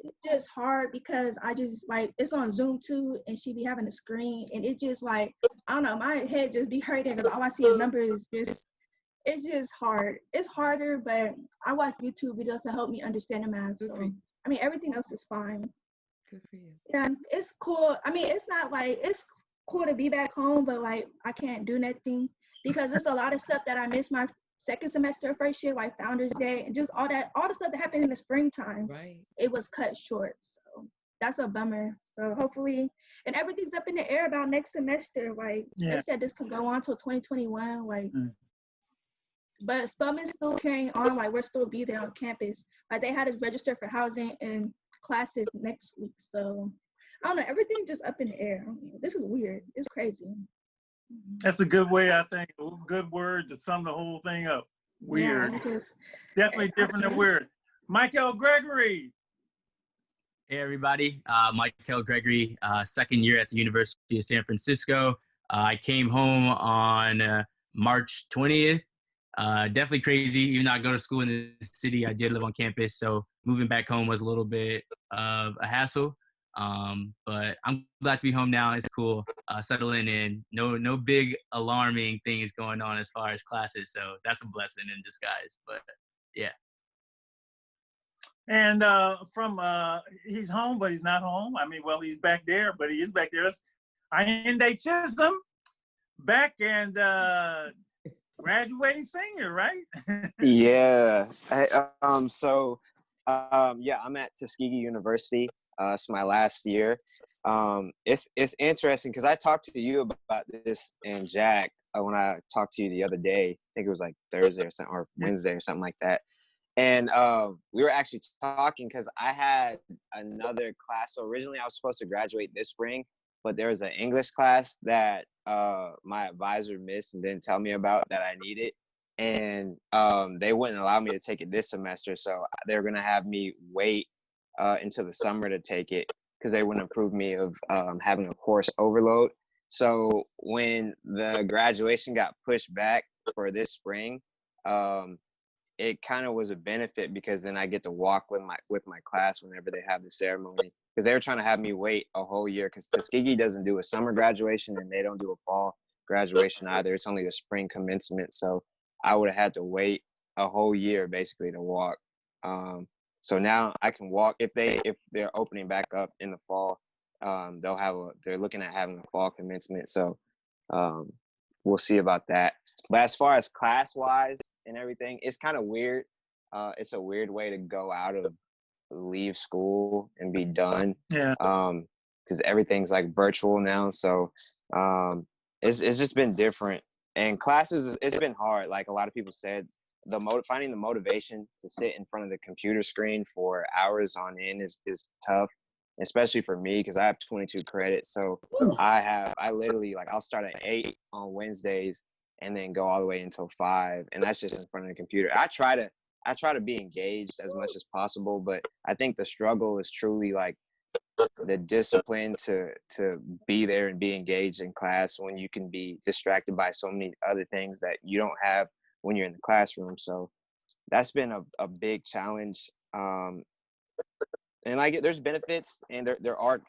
It's just hard because I just like, it's on Zoom too, and she be having a screen, and it just like, I don't know, my head just be hurting because all I see is numbers. It's just hard. It's harder, but I watch YouTube videos to help me understand the math. So, I mean, everything else is fine. Good for you. Yeah, it's cool. I mean, it's not like, it's cool to be back home, but like I can't do nothing because there's a lot of stuff that I missed my second semester, first year, like Founders Day, and just all the stuff that happened in the springtime. Right. It was cut short, so that's a bummer. So hopefully, and everything's up in the air about next semester. Like they said, this could go on till 2021. Like, but Spelman's still carrying on. Like we're still be there on campus. Like they had us register for housing and classes next week. So I don't know, everything just up in the air. This is weird. It's crazy. That's a good way, I think. A good word to sum the whole thing up. Weird. Yeah, definitely different than weird. Michael Gregory. Hey everybody, Michael Gregory, second year at the University of San Francisco. I came home on March 20th. Definitely crazy, even though I go to school in the city, I did live on campus, so moving back home was a little bit of a hassle. But I'm glad to be home now. It's cool, settling in. No big alarming things going on as far as classes, so that's a blessing in disguise. But yeah. And he's home, but he's not home. I mean, well, he's back there, but he is back there. Ayinde Chisholm, back and graduating senior, right? Yeah. Yeah, I'm at Tuskegee University. It's my last year. It's interesting because I talked to you about this and Jack when I talked to you the other day. I think it was like Thursday or something, or Wednesday or something like that. And we were actually talking because I had another class. So originally I was supposed to graduate this spring, but there was an English class that my advisor missed and didn't tell me about that I needed. And they wouldn't allow me to take it this semester. So they were going to have me wait until the summer to take it because they wouldn't approve me of having a course overload. So when the graduation got pushed back for this spring, it kind of was a benefit because then I get to walk with my class whenever they have the ceremony. Because they were trying to have me wait a whole year because Tuskegee doesn't do a summer graduation and they don't do a fall graduation either. It's only a spring commencement. So I would have had to wait a whole year basically to walk. So now I can walk if they're opening back up in the fall. They're looking at having a fall commencement. So we'll see about that. But as far as class wise and everything, it's kind of weird. It's a weird way to go out of leave school and be done. Yeah. Because everything's like virtual now. So it's just been different. And classes, it's been hard. Like a lot of people said, finding the motivation to sit in front of the computer screen for hours on end is tough, especially for me because I have 22 credits. So I literally like I'll start at 8 on Wednesdays and then go all the way until 5, and that's just in front of the computer. I try to be engaged as much as possible, but I think the struggle is truly like the discipline to be there and be engaged in class when you can be distracted by so many other things that you don't have when you're in the classroom. So that's been a big challenge. And there's benefits and there are,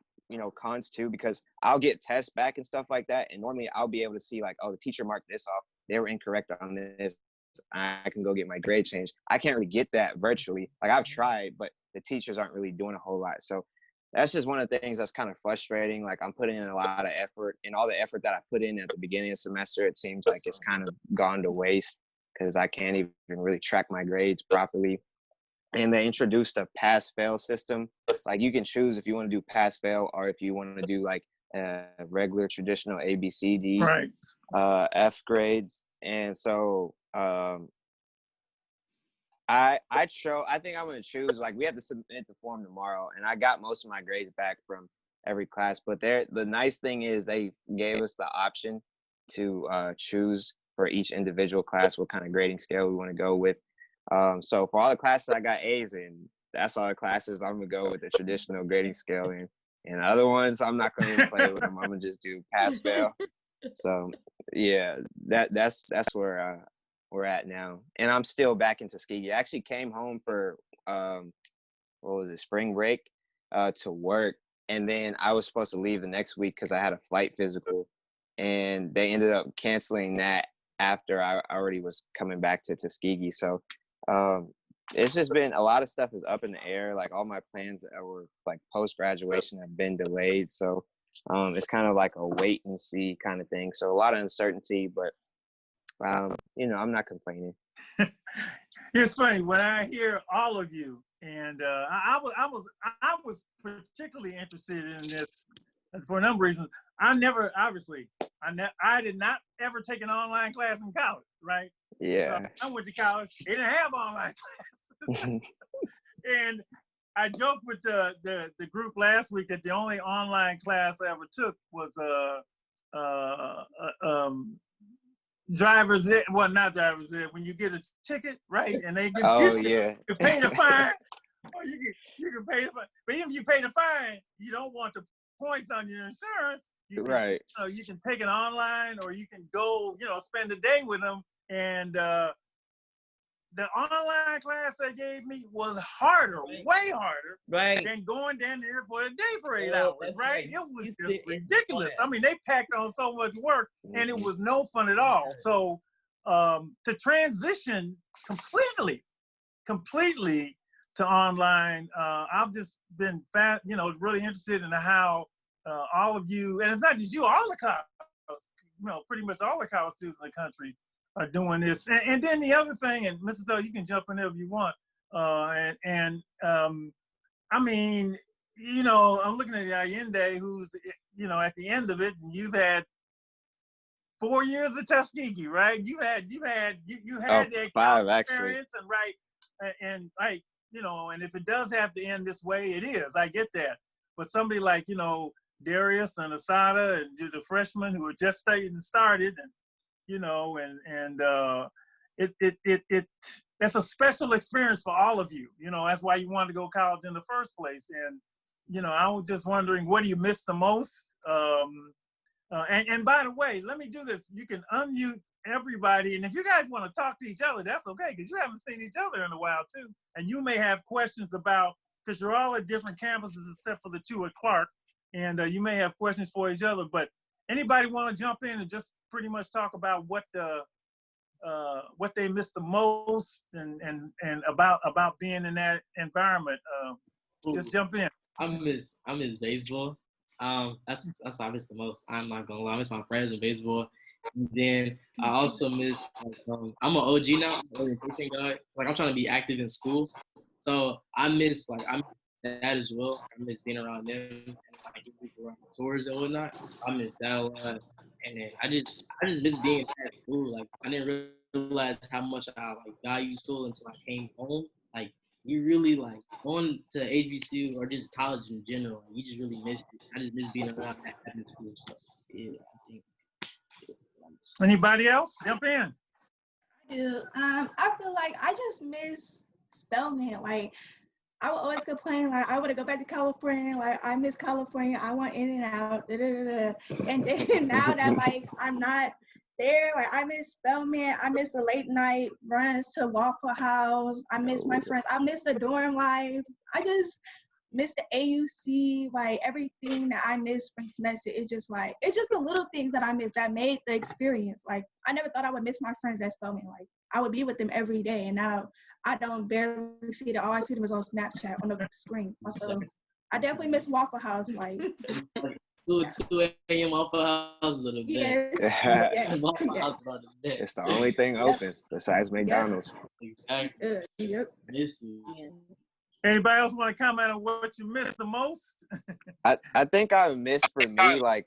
cons too, because I'll get tests back and stuff like that. And normally I'll be able to see like, oh, the teacher marked this off. They were incorrect on this. I can go get my grade changed. I can't really get that virtually. Like I've tried, but the teachers aren't really doing a whole lot. So that's just one of the things that's kind of frustrating. Like I'm putting in a lot of effort, and all the effort that I put in at the beginning of the semester, it seems like it's kind of gone to waste because I can't even really track my grades properly. And they introduced a pass-fail system. Like you can choose if you want to do pass-fail or if you want to do like regular traditional A, B, C, D, right. F grades. And so I think I'm going to choose, like we have to submit the form tomorrow, and I got most of my grades back from every class. But the nice thing is they gave us the option to choose for each individual class what kind of grading scale we want to go with. So for all the classes I got A's in, that's all the classes I'm gonna go with the traditional grading scale in. And other ones I'm not gonna play with them. I'm gonna just do pass fail. So yeah, that's where we're at now. And I'm still back in Tuskegee. I actually came home for spring break to work, and then I was supposed to leave the next week because I had a flight physical, and they ended up canceling that after I already was coming back to Tuskegee. So it's just been a lot of stuff is up in the air. Like all my plans that were like post graduation have been delayed. So it's kind of like a wait and see kind of thing. So a lot of uncertainty, but I'm not complaining. It's funny when I hear all of you, and I was particularly interested in this for a number of reasons. I did not ever take an online class in college, right? Yeah. I went to college. They didn't have online classes. And I joked with the group last week that the only online class I ever took was driver's ed. Well, not driver's ed. When you get a ticket, right? And they give you pay the fine, or you can pay the fine. But even if you pay the fine, you don't want the points on your insurance. You can take it online, or you can go, spend a day with them. And the online class they gave me was harder, way harder, than going down to the airport a day for 8 hours, right? It was just ridiculous. I mean, they packed on so much work, and it was no fun at all. So to transition completely to online, I've just been really interested in how all of you, and it's not just you, all the college, pretty much all the college students in the country are doing this. And then the other thing, and Mrs. Doe, you can jump in there if you want. I mean, I'm looking at Allende, who's, at the end of it, and you've had 4 years of Tuskegee, right? You had that 5 experience, and right, and like, and if it does have to end this way, it is. I get that. But somebody like, Darius and Asada and the freshmen who are just getting started, and that's a special experience for all of you. That's why you wanted to go to college in the first place. And I was just wondering, what do you miss the most? And by the way, let me do this. You can unmute everybody, and if you guys want to talk to each other, that's okay, because you haven't seen each other in a while too, and you may have questions about, because you're all at different campuses except for the two at Clark, and you may have questions for each other. But anybody want to jump in and just pretty much talk about what they miss the most, and about being in that environment? Just jump in. I miss baseball. That's what I miss the most. I'm not gonna lie, I miss my friends in baseball. And then I also miss I'm an OG now, I'm an orientation guy. It's like I'm trying to be active in school. So I miss that as well. I miss being around them and like people around tours and whatnot. I miss that a lot. And then I just miss being at school. Like I didn't realize how much I like value school until I came home. Like you really like going to HBCU or just college in general. Like, you just really miss it. I just miss being around that kind of school. So yeah, I think. Anybody else? Jump in. I do. I feel like I just miss Spelman. Like I would always complain, like I want to go back to California. Like I miss California. I want in and out. Da, da, da, da. And then now that like I'm not there, like I miss Spelman. I miss the late night runs to Waffle House. I miss my friends. I miss the dorm life. I just miss the AUC, like everything that I miss from semester. It's just the little things that I miss that made the experience. Like I never thought I would miss my friends at Spelman. Like I would be with them every day, and now I don't barely see them. All I see them is on Snapchat on the screen. Also, I definitely miss Waffle House. Like 2 a.m. Waffle House is the best. yes, Waffle House is the best. It's the only thing open besides McDonald's. Exactly. Yep. Miss it. Anybody else want to comment on what you miss the most? I think I miss, for me, like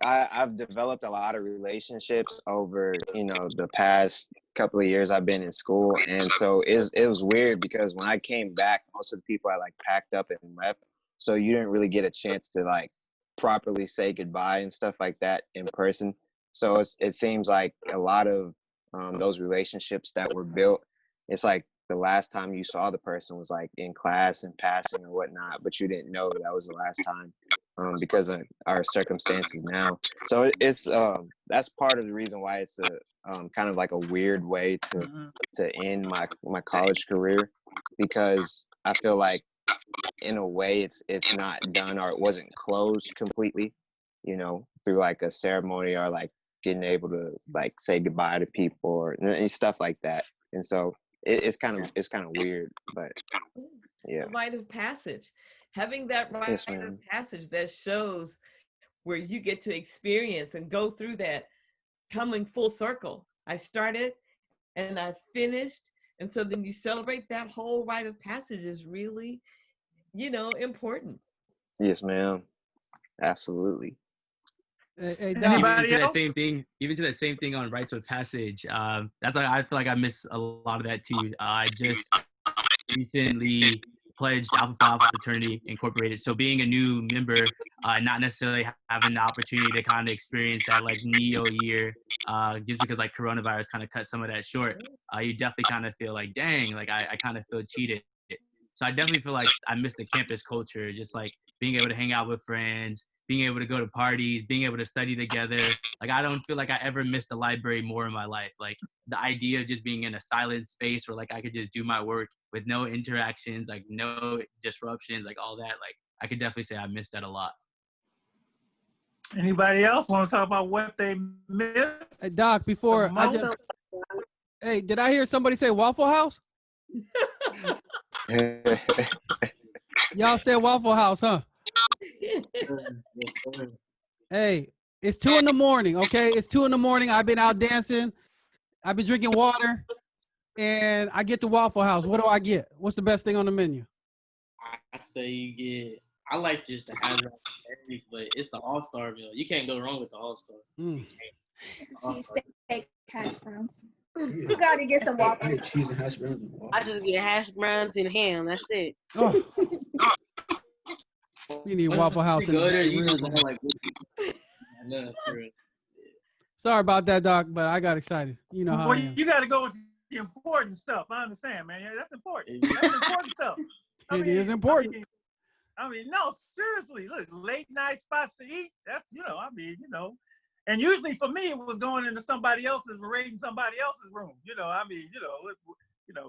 I've developed a lot of relationships over, the past couple of years I've been in school. And so it was weird because when I came back, most of the people I like packed up and left. So you didn't really get a chance to like properly say goodbye and stuff like that in person. So it seems like a lot of those relationships that were built, it's like the last time you saw the person was like in class and passing or whatnot, but you didn't know that was the last time because of our circumstances now. So it's that's part of the reason why it's a kind of like a weird way to end my college career, because I feel like in a way it's not done, or it wasn't closed completely, through like a ceremony or like getting able to like say goodbye to people or and stuff like that. And so it's kind of weird, but yeah. The rite of passage, having that rite Yes, of ma'am. passage that shows where you get to experience and go through that, coming full circle. I started and I finished, and so then you celebrate that whole rite of passage is really, important. Yes, ma'am. Absolutely. Hey, Doc. Anybody else? Even to that same thing on rites of passage. That's why I feel like I miss a lot of that too. I just recently pledged Alpha Phi Alpha Fraternity Incorporated. So being a new member, not necessarily having the opportunity to kind of experience that like neo year, just because like coronavirus kind of cut some of that short, you definitely kind of feel like, dang, like I kind of feel cheated. So I definitely feel like I miss the campus culture, just like being able to hang out with friends, being able to go to parties, being able to study together. Like I don't feel like I ever missed the library more in my life. Like the idea of just being in a silent space where like I could just do my work with no interactions, like no disruptions, like all that. Like I could definitely say I missed that a lot. Anybody else want to talk about what they missed? Hey, Doc, before I just, hey, did I hear somebody say Waffle House? Y'all said Waffle House, huh? Hey, it's 2 a.m, okay? It's 2 a.m. I've been out dancing. I've been drinking water. And I get to Waffle House. What do I get? What's the best thing on the menu? I say you get. I like just the hash brown berries, but it's the all-star meal. You can't go wrong with the all-star. Cheesesteak, hash browns. You gotta get some waffles. I get cheese and hash browns. I just get hash browns and ham. That's it. Oh. You need Waffle House in the day. Sorry about that, Doc, but I got excited. You know how Well, I am. you got to go with the important stuff. I understand, man. Yeah, that's important. That's important stuff. It is important. I mean, no, seriously. Look, late night spots to eat. That's, And usually for me, it was going into somebody else's, raiding somebody else's room. I mean,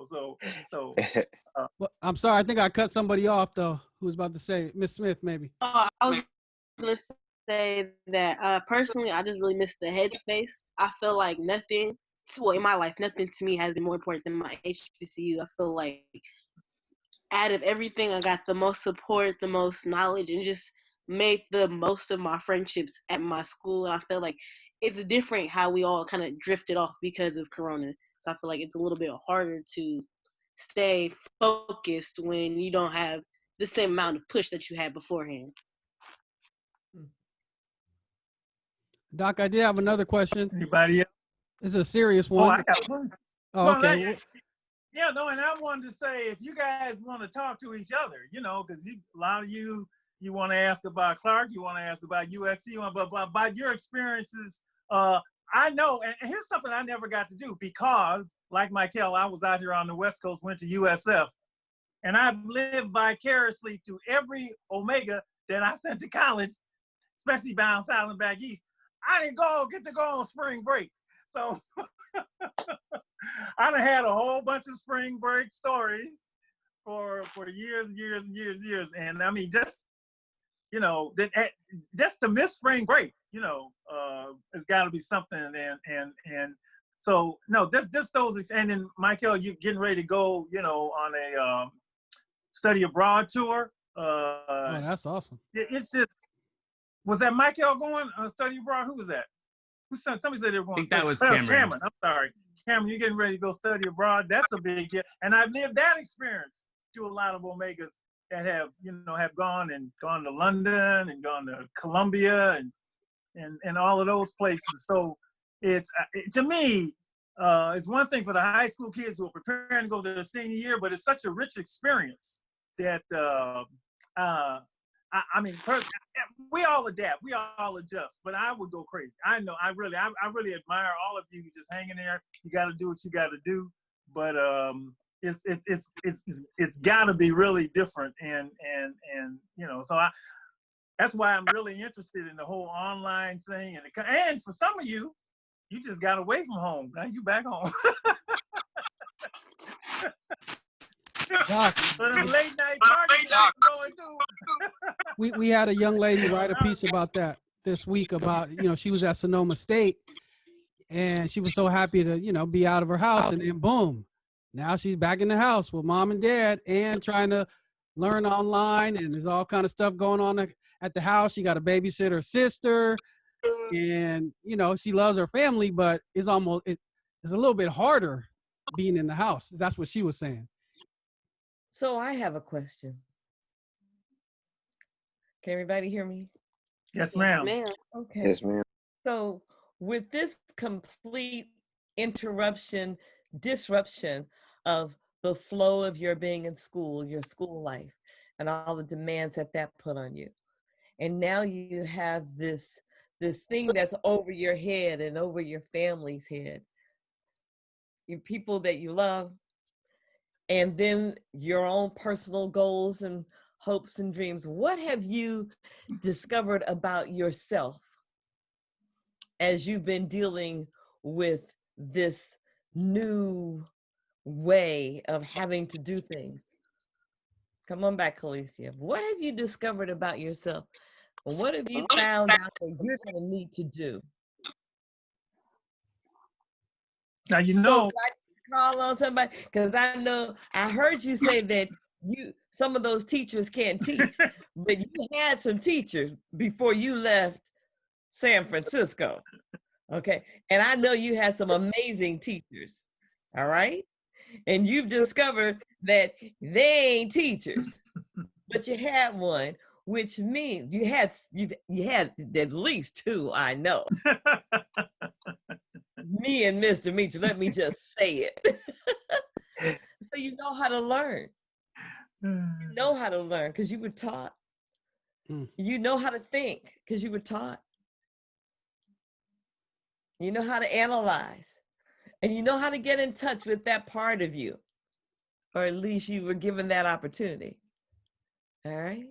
so. Well, I'm sorry. I think I cut somebody off though. Who was about to say Miss Smith, maybe? I was gonna say that personally, I just really miss the headspace. I feel like nothing, well, in my life, nothing to me has been more important than my HBCU. I feel like out of everything, I got the most support, the most knowledge, and just made the most of my friendships at my school. I feel like it's different how we all kind of drifted off because of Corona. So I feel like it's a little bit harder to stay focused when you don't have the same amount of push that you had beforehand. Doc, I did have another question. Anybody else? It's a serious Oh, one. I got one. Oh, Well, okay. yeah, no, and I wanted to say, if you guys want to talk to each other, because a lot of you want to ask about Clark, you want to ask about USC, but about your experiences. I know, and here's something I never got to do because, like Michael, I was out here on the West Coast, went to USF, and I've lived vicariously through every Omega that I sent to college, especially down south and back east. I didn't get to go on spring break. So I done had a whole bunch of spring break stories for years and years and years and years. And I mean, just to miss spring break, it's got to be something. And so no, just those. And then Michael, you getting ready to go, on a study abroad tour. Oh, that's awesome. It's just, was that Michael going study abroad? Who was that? Somebody said they were going. I think that was Cameron. I'm sorry, Cameron. You're getting ready to go study abroad. That's a big deal. And I've lived that experience through a lot of Omegas that have gone to London and gone to Columbia and all of those places. So to me, it's one thing for the high school kids who are preparing to go their senior year, but it's such a rich experience that I mean, we all adapt, we all adjust, but I would go crazy. I know, I really admire all of you just hanging there. You got to do what you got to do, but it's got to be really different, and so that's why I'm really interested in the whole online thing, and for some of you, you just got away from home. Now you back home. Doc, late night parties going too. we had a young lady write a piece about that this week about, she was at Sonoma State and she was so happy to, be out of her house, and then boom, now she's back in the house with mom and dad and trying to learn online, and there's all kind of stuff going on at the house. She got to babysit her sister, and, she loves her family, but it's a little bit harder being in the house. That's what she was saying. So I have a question. Can everybody hear me? Yes, ma'am. Okay. Yes, ma'am. So with this complete disruption of the flow of your being in school, your school life, and all the demands that put on you, and now you have this thing that's over your head and over your family's head, your people that you love, and then your own personal goals and hopes and dreams. What have you discovered about yourself as you've been dealing with this new way of having to do things? Come on back, Calicia. What have you discovered about yourself? And what have you found out that you're going to need to do? Now, So I call on somebody, because I heard you say that some of those teachers can't teach, but you had some teachers before you left San Francisco. Okay. And I know you had some amazing teachers. All right. And you've discovered that they ain't teachers, but you had one, which means you had at least two, I know. Me and Mr. Meacher, let me just say it. So you know how to learn. You know how to learn because you were taught. You know how to think because you were taught. You know how to analyze. And you know how to get in touch with that part of you. Or at least you were given that opportunity. All right?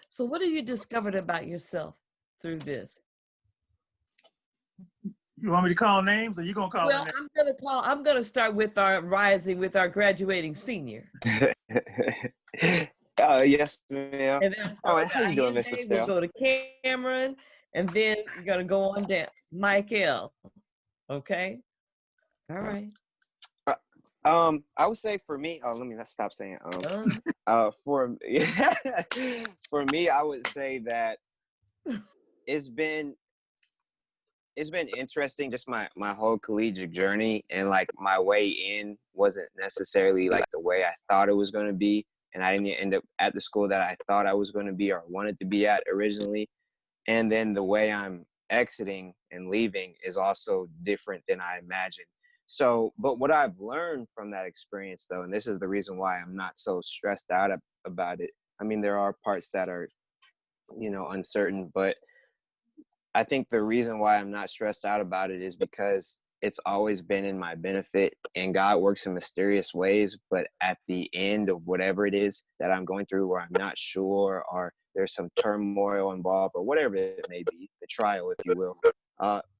So what have you discovered about yourself through this? You want me to call names, or you gonna call Well, them? I'm gonna start with our graduating senior. Yes, ma'am. And then I'll Oh, start with how you doing, Mr. Allende, we'll Stell? go to Cameron, and then you're gonna go on down. Michael. Okay? All right. I would say for me. Oh, let's stop saying. Uh, For for me, I would say that it's been interesting, just my whole collegiate journey, and like my way in wasn't necessarily like the way I thought it was going to be, and I didn't end up at the school that I thought I was going to be or wanted to be at originally. And then the way I'm exiting and leaving is also different than I imagined. So, but what I've learned from that experience, though, and this is the reason why I'm not so stressed out about it. I mean, there are parts that are, uncertain, but I think the reason why I'm not stressed out about it is because it's always been in my benefit, and God works in mysterious ways. But at the end of whatever it is that I'm going through, where I'm not sure, or there's some turmoil involved, or whatever it may be, the trial, if you will,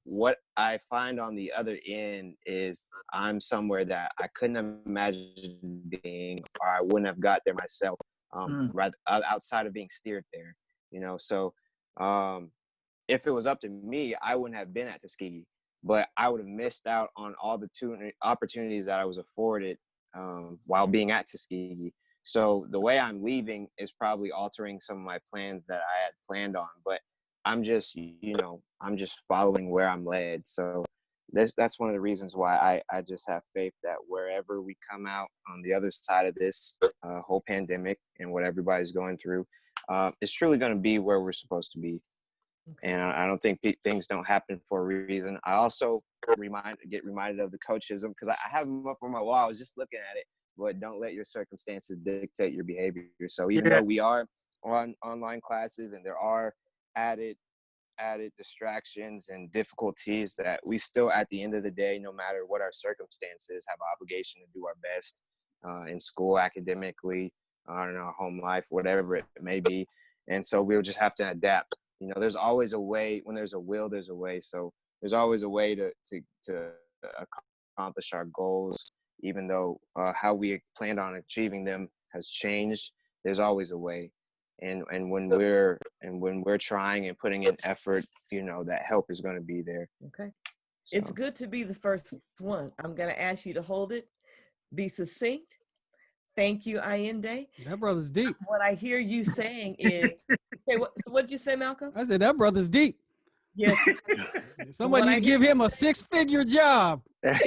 what I find on the other end is I'm somewhere that I couldn't imagine being, or I wouldn't have got there myself, rather outside of being steered there, So, if it was up to me, I wouldn't have been at Tuskegee, but I would have missed out on all the opportunities that I was afforded while being at Tuskegee. So the way I'm leaving is probably altering some of my plans that I had planned on, but I'm just, I'm just following where I'm led. So that's one of the reasons why I just have faith that wherever we come out on the other side of this whole pandemic and what everybody's going through, it's truly going to be where we're supposed to be. And I don't think things don't happen for a reason. I also get reminded of the coachism, because I have them up on my wall. I was just looking at it, but don't let your circumstances dictate your behavior. So even though we are on online classes and there are added distractions and difficulties, that we still, at the end of the day, no matter what our circumstances, have an obligation to do our best in school, academically, in our home life, whatever it may be. And so we'll just have to adapt. There's always a way. When there's a will, there's a way. So there's always a way to accomplish our goals, even though how we planned on achieving them has changed. There's always a way. And when we're trying and putting in effort, that help is going to be there. Okay. So. It's good to be the first one. I'm going to ask you to hold it, be succinct. Thank you, Allende. That brother's deep. What I hear you saying is, okay, what did you say, Malcolm? I said that brother's deep. Yes. Somebody need to give him a 6-figure job. Gonna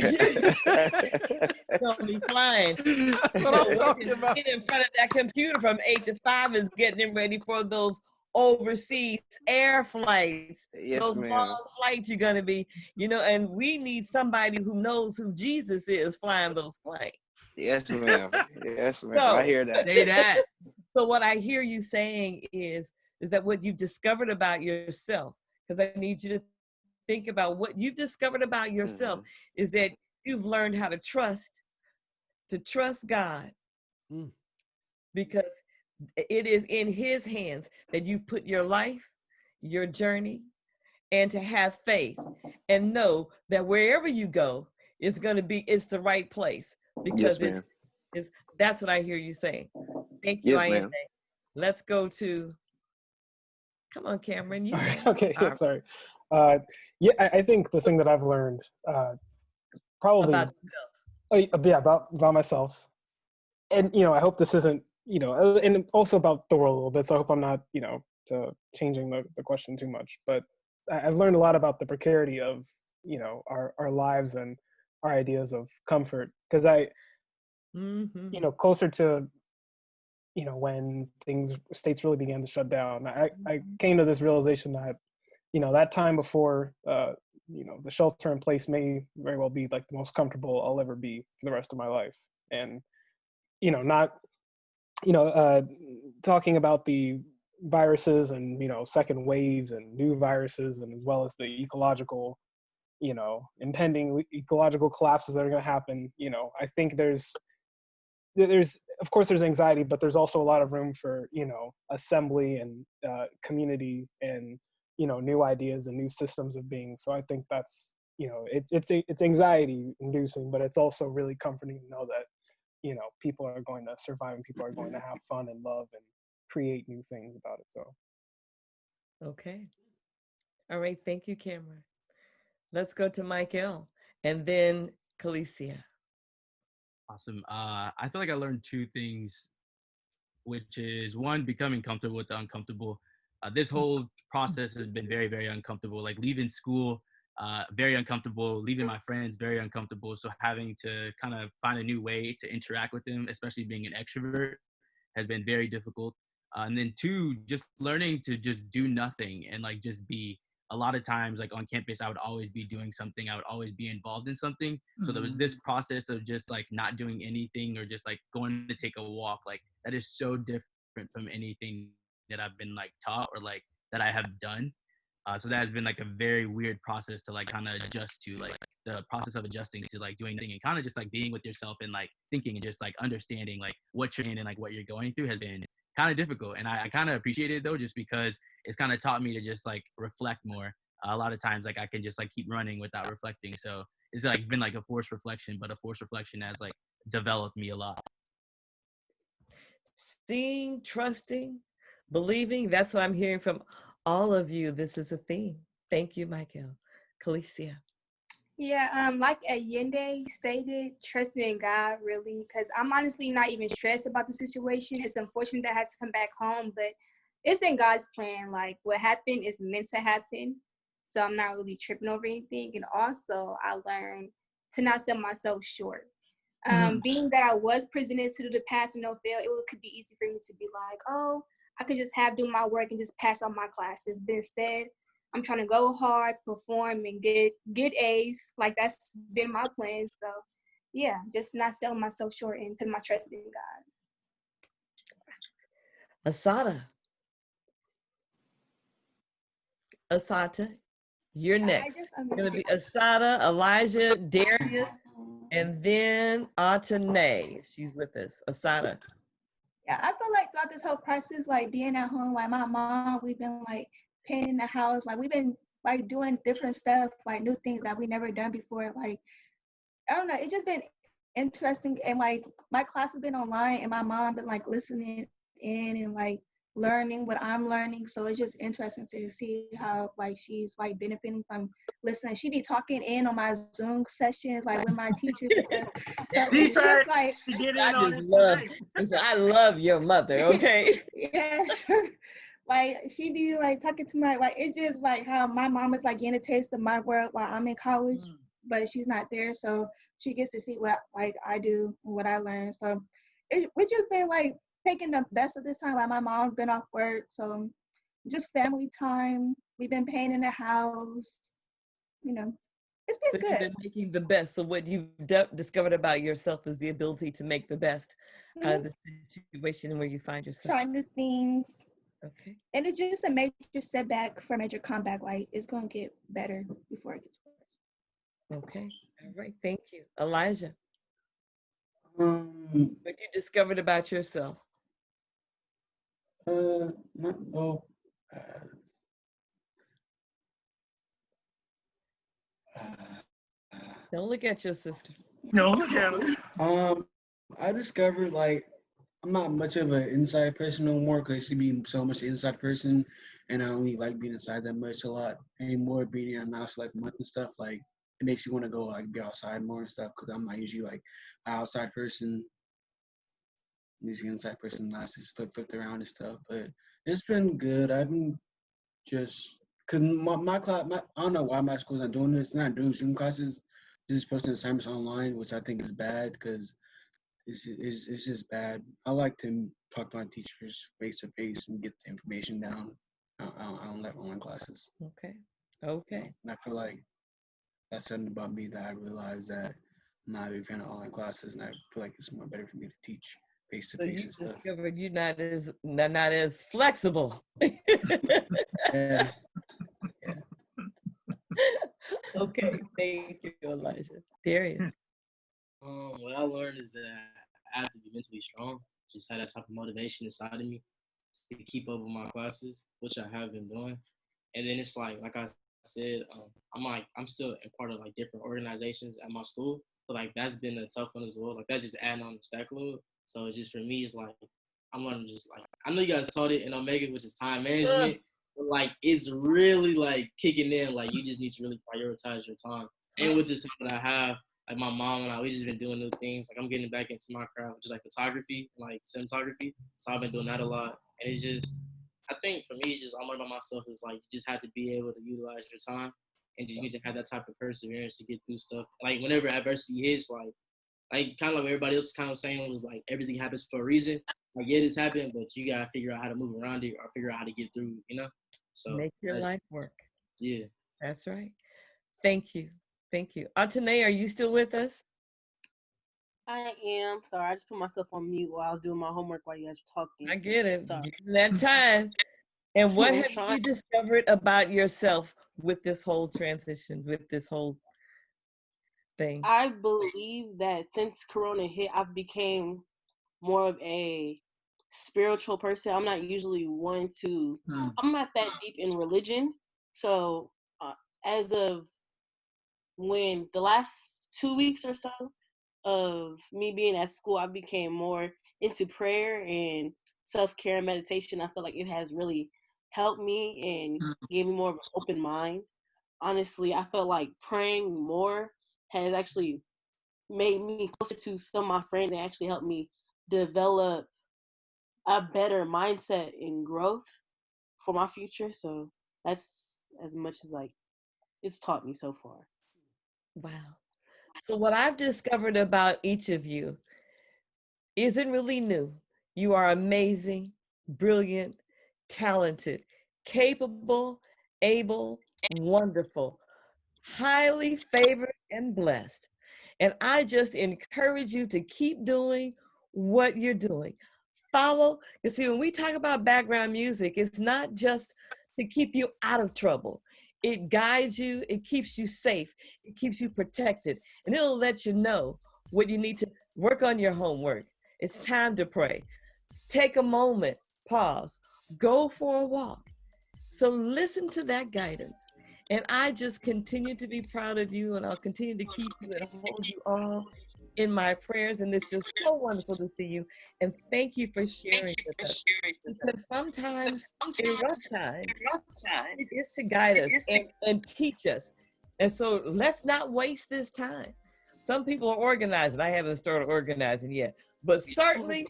be flying. That's what I'm talking about. Getting in front of that computer from 8 to 5 is getting him ready for those overseas air flights. Yes, those ma'am. long flights you're gonna be, and we need somebody who knows who Jesus is flying those planes. Yes, ma'am. Yes, ma'am. So, I hear that. Say that. So what I hear you saying is that what you've discovered about yourself, because I need you to think about what you've discovered about yourself, is that you've learned how to trust God, because it is in His hands that you've put your life, your journey, and to have faith and know that wherever you go, it's the right place, because that's what I hear you saying. Thank you, yes, ma'am. Let's go to. Come on, Cameron. You okay, sorry. I think the thing that I've learned, probably about myself, and I hope this isn't, and also about the world a little bit. So I hope I'm not, changing the question too much. But I've learned a lot about the precarity of, our lives and our ideas of comfort, because closer to, when states really began to shut down, I came to this realization that, that time before, the shelter in place may very well be like the most comfortable I'll ever be for the rest of my life. And, not, talking about the viruses and, second waves and new viruses, and as well as the ecological, impending ecological collapses that are going to happen. I think there's of course there's anxiety, but there's also a lot of room for, assembly and community and, new ideas and new systems of being. So I think that's it's anxiety inducing, but it's also really comforting to know that people are going to survive and people are going to have fun and love and create new things about it. So Okay. All right. Thank you, Cameron. Let's go to Michael and then Calicia. Awesome. I feel like I learned two things, which is one, becoming comfortable with the uncomfortable. This whole process has been very, very uncomfortable. Like leaving school, very uncomfortable. Leaving my friends, very uncomfortable. So having to kind of find a new way to interact with them, especially being an extrovert, has been very difficult. And then two, just learning to just do nothing and like just be. A lot of times, like on campus, I would always be doing something. I would always be involved in something. So there was this process of just like not doing anything or just like going to take a walk. Like that is so different from anything that I've been like taught or like that I have done. So that has been like a very weird process to like kind of adjust to, like the process of adjusting to like doing nothing and kind of just like being with yourself and like thinking and just like understanding like what you're in and like what you're going through has been kind of difficult. And I kind of appreciate it though, just because it's kind of taught me to just like reflect more. A lot of times like I can just like keep running without reflecting. So it's like been like a forced reflection, but a forced reflection has like developed me a lot. Seeing, trusting, believing. That's what I'm hearing from all of you. This is a theme. Thank you, Michael. Calicia. Yeah, like Allende stated, trusting in God really, because I'm honestly not even stressed about the situation. It's unfortunate that I had to come back home, but it's in God's plan. Like what happened is meant to happen. So I'm not really tripping over anything. And also I learned to not sell myself short. Being that I was presented to do the pass and no fail, could be easy for me to be like, oh, I could just do my work and just pass on my classes. But instead, I'm trying to go hard, perform, and get A's. Like that's been my plan. So yeah, just not selling myself short and put my trust in God. Asada. Asata, you're next. It's going to be Asada, Elijah, Darius, and then Atene. She's with us. Asada. Yeah, I feel like throughout this whole process, like being at home, like my mom, we've been like painting the house, like we've been like doing different stuff, like new things that we never done before. Like I don't know, it's just been interesting, and like my class has been online, and my mom been like listening in and like learning what I'm learning. So it's just interesting to see how like she's like benefiting from listening. She be talking in on my Zoom sessions, like with my teachers and stuff. So it's just like I love your mother, okay? Yes. Like she be like talking to my like it's just like how my mom is like getting a taste of my world while I'm in college, but she's not there, so she gets to see what like I do and what I learn. So we just been like taking the best of this time. Like my mom's been off work, so just family time. We've been painting the house, you know. It's been So good. you've been making the best. So what you've discovered about yourself is the ability to make the best out of the situation where you find yourself. Try new things. Okay. And it's just a major setback for a major comeback. Like it's gonna get better before it gets worse. Okay. All right. Thank you. Elijah. Um, What you discovered about yourself? not well. Don't look at your sister. No, look at her. I discovered like I'm not much of an inside person no more because I used to be so much an inside person, and I only like being inside that much a lot anymore. Being in the house like a month and stuff, like it makes you want to go like be outside more and stuff because I'm not usually like an outside person. I'm usually an inside person, not just looked around and stuff. But it's been good. I've been just because my class, I don't know why my school's not doing this. They're not doing Zoom classes. This is posting assignments online, which I think is bad because it's just bad. I like to talk to my teachers face to face and get the information down. I don't like online classes. Okay. Okay. And I feel like that's something about me that I realized that I'm not a big fan of online classes, and I feel like it's more better for me to teach face to So face you and stuff. discovered you're not as flexible. Yeah. Okay. Thank you, Elijah. Darius. What I learned is that I have to be mentally strong. Just have that type of motivation inside of me to keep up with my classes, which I have been doing. And then it's like I said, I'm still a part of like different organizations at my school, but like that's been a tough one as well. Like that's just adding on the stack load. So it's just for me, it's like I'm learning just like I know you guys taught it in Omega, which is time management, but like it's really like kicking in. Like you just need to really prioritize your time. And with this time that I have, like my mom and I, we just been doing new things. Like I'm getting back into my craft, which is like photography, like cinematography. So I've been doing that a lot, and it's just I think for me, it's just I'm learning about myself is like you just have to be able to utilize your time and just need to have that type of perseverance to get through stuff. Like whenever adversity hits, like kind of like what everybody else kind of saying was like everything happens for a reason. Like yeah, this happened, but you gotta figure out how to move around it or figure out how to get through, you know? So Make your life work. Yeah. That's right. Thank you. Thank you. Atene, are you still with us? I am. Sorry, I just put myself on mute while I was doing my homework while you guys were talking. I get it. Sorry. That time. And what I'm have trying. you discovered about yourself with this whole transition, with this whole thing? I believe that since Corona hit, I've became more of a spiritual person. I'm not usually one to, I'm not that deep in religion. So as of when the last 2 weeks or so of me being at school, I became more into prayer and self-care and meditation. I feel like it has really helped me and gave me more of an open mind. Honestly, I felt like praying more has actually made me closer to some of my friends and actually helped me develop a better mindset and growth for my future. So that's as much as like it's taught me so far. Wow. So what I've discovered about each of you isn't really new. You are amazing, brilliant, talented, capable, able, wonderful, highly favored and blessed. And I just encourage you to keep doing what you're doing. Follow, you see, when we talk about background music, it's not just to keep you out of trouble. It guides you, it keeps you safe, it keeps you protected, and it'll let you know what you need to work on your homework. It's time to pray. Take a moment, pause, go for a walk. So listen to that guidance. And I just continue to be proud of you, and I'll continue to keep you and hold you all in my prayers. And it's just so wonderful to see you. And thank you for sharing with us. Because sometimes in rough times, it is to guide us and teach us. And so let's not waste this time. Some people are organizing. I haven't started organizing yet, but certainly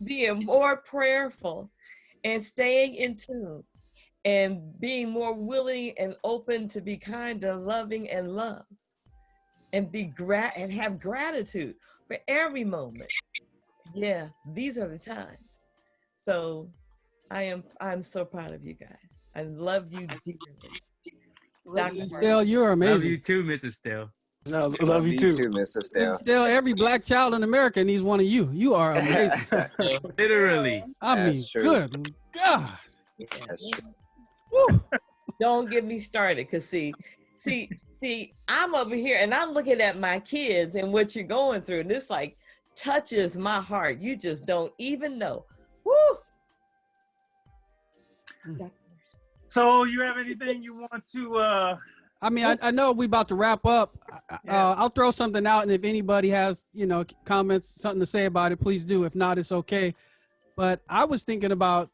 being more prayerful and staying in tune and being more willing and open to be kind and loving and love and and have gratitude for every moment. Yeah, these are the times. So I'm so proud of you guys. I love you dearly. Dr. Still, you're amazing. Love you too, Mrs. Still. No, love you too. Mrs. Mrs. Still, every black child in America needs one of you. You are amazing. Literally. I mean, That's true. good God. That's true. Woo. Don't get me started, because see, I'm over here and I'm looking at my kids and what you're going through, and this like touches my heart. You just don't even know. Woo! So you have anything you want to I mean, I know we about to wrap up. I'll throw something out, and if anybody has, comments, something to say about it, please do. If not, it's okay. But I was thinking about,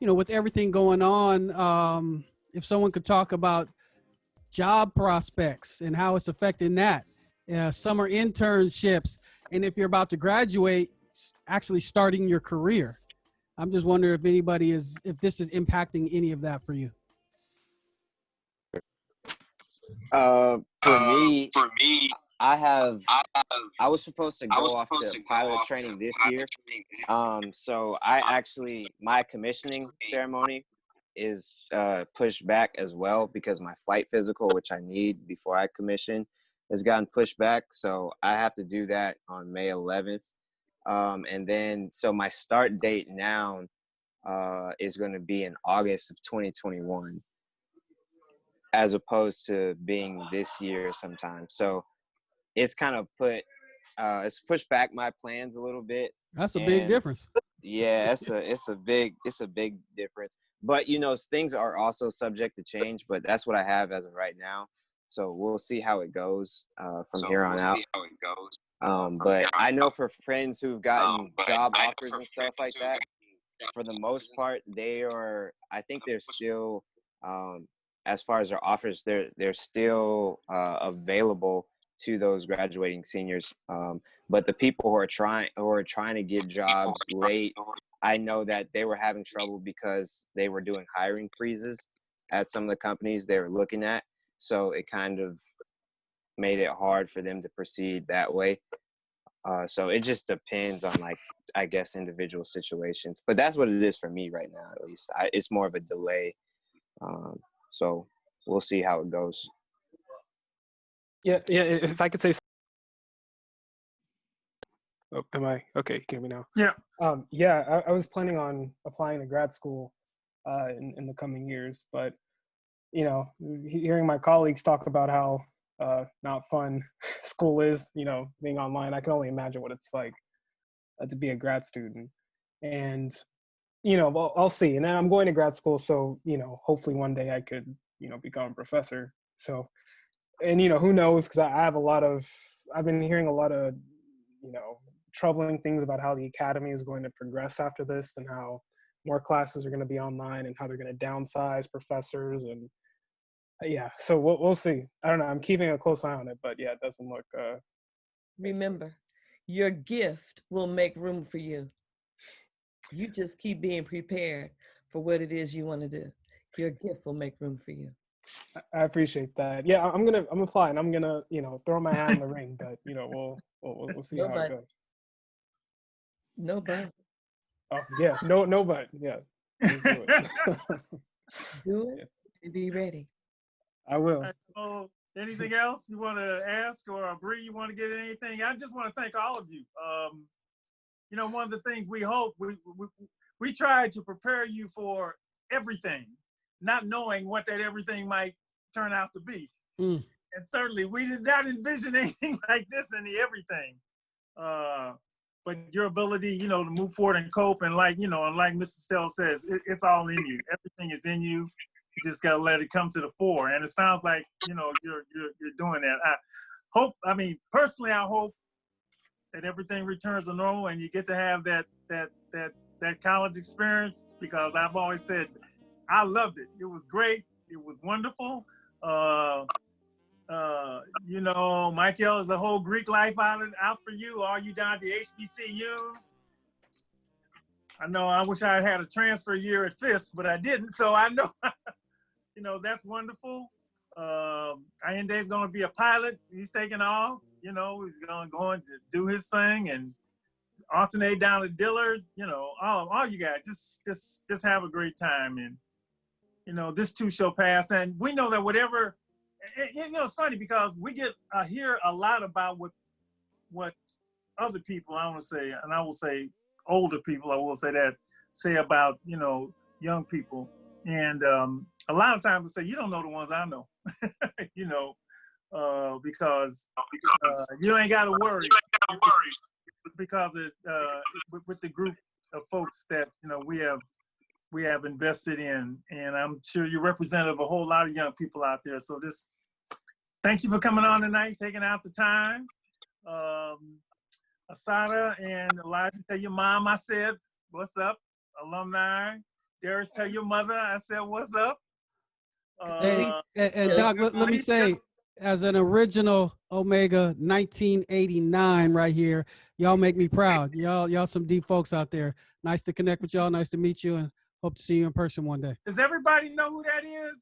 with everything going on, if someone could talk about job prospects and how it's affecting that, summer internships, and if you're about to graduate, actually starting your career. I'm just wondering if this is impacting any of that for you. For me, I was supposed to go off to pilot training this year. So my commissioning ceremony is pushed back as well because my flight physical, which I need before I commission, has gotten pushed back. So I have to do that on May 11th. And then, so my start date now is going to be in August of 2021, as opposed to being this year sometime. So it's kind of it's pushed back my plans a little bit. That's a big difference. Yeah, it's a big difference. but things are also subject to change. But that's what I have as of right now. So we'll see how it goes from here on out. But I know for friends who've gotten job offers and stuff like that, for the most part, I think they're still, as far as their offers, they're still available to those graduating seniors. But the people who are trying to get jobs late, I know that they were having trouble because they were doing hiring freezes at some of the companies they were looking at. So it kind of made it hard for them to proceed that way. So it just depends on, like, I guess, individual situations. But that's what it is for me right now, at least. It's more of a delay. So we'll see how it goes. Yeah. If I could say. Oh, am I okay? You can hear me now. Yeah. Yeah, I was planning on applying to grad school in the coming years, but hearing my colleagues talk about how not fun school is, being online, I can only imagine what it's like to be a grad student. And I'll see. And then I'm going to grad school, so hopefully one day I could become a professor. So, and who knows? Because I've been hearing a lot of troubling things about how the academy is going to progress after this, and how more classes are going to be online, and how they're going to downsize professors. And yeah, so we'll see. I don't know. I'm keeping a close eye on it, but yeah, it doesn't look. Remember, your gift will make room for you. You just keep being prepared for what it is you want to do. Your gift will make room for you. I appreciate that. Yeah, I'm applying. I'm gonna throw my hat in the ring, but we'll see how it goes. No but. Oh yeah, no but yeah. Just do it. Do it and be ready. I will. So, anything else you want to ask, or Bree, you want to get anything? I just want to thank all of you. One of the things we hope we tried to prepare you for everything, not knowing what that everything might turn out to be. And certainly we did not envision anything like this in the everything. But your ability, to move forward and cope, and like Mr. Stell says, it's all in you. Everything is in you. You just gotta let it come to the fore. And it sounds like you're doing that. Personally, I hope that everything returns to normal and you get to have that college experience, because I've always said I loved it. It was great. It was wonderful. Michael, is a whole Greek life out for you. Are you down to HBCUs? I know I wish I had a transfer year at Fisk, but I didn't. So I know, that's wonderful. Ayende's going to be a pilot. He's taking off. He's going to do his thing and alternate down to Dillard. All you guys just have a great time. And, this too shall pass. And we know that whatever, it's funny because we hear a lot about what other people, I want to say, and I will say older people, say about, young people. And a lot of times they say, you don't know the ones I know, because you ain't got to worry because with the group of folks that, we have invested in. And I'm sure you're representative of a whole lot of young people out there. So just thank you for coming on tonight, taking out the time. Asada and Elijah, tell your mom I said, what's up? Alumni. Darius, tell your mother I said, what's up? And Doc, let me say, as an original Omega 1989 right here, y'all make me proud. Y'all some deep folks out there. Nice to connect with y'all. Nice to meet you, and hope to see you in person one day. Does everybody know who that is?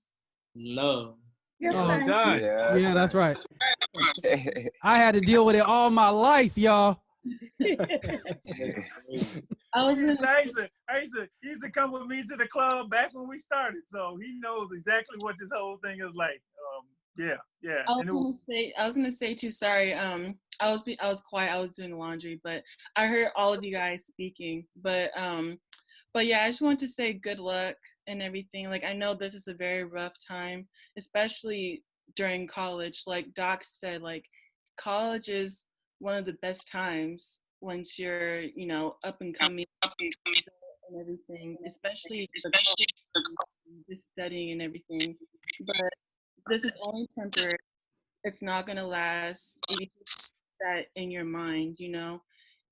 No. Yeah, that's right. I had to deal with it all my life, y'all. I used to come with me to the club back when we started, so he knows exactly what this whole thing is like. Yeah. I was gonna say too. Sorry, I was quiet. I was doing laundry, but I heard all of you guys speaking. But yeah, I just want to say good luck and everything. Like, I know this is a very rough time, especially during college. Like Doc said, like college is one of the best times once you're, up and coming and everything, especially just studying and everything. But this is only temporary. It's not gonna last if you just that in your mind,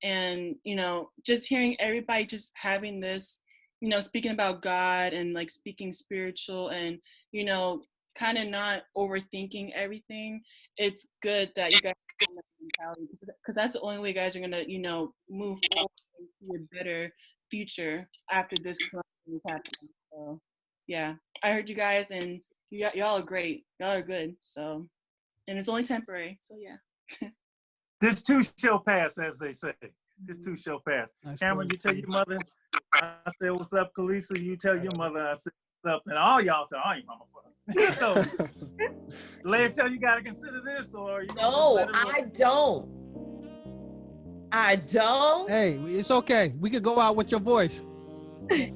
and just hearing everybody just having this, speaking about God and like speaking spiritual and kind of not overthinking everything. It's good that you guys have that mentality because that's the only way you guys are gonna move forward and see a better future after this corona is happening. So yeah, I heard you guys and y'all are great. Y'all are good. So. And it's only temporary, so yeah. This too shall pass, as they say. This too shall pass. Nice Cameron, word. you tell your mother, I said, what's up, Kalisa? You tell your mother, I said, what's up? And all y'all tell all your mamas what up. So, Leah, you got to consider this, or you No, I don't. I don't. Hey, it's okay. We could go out with your voice. Found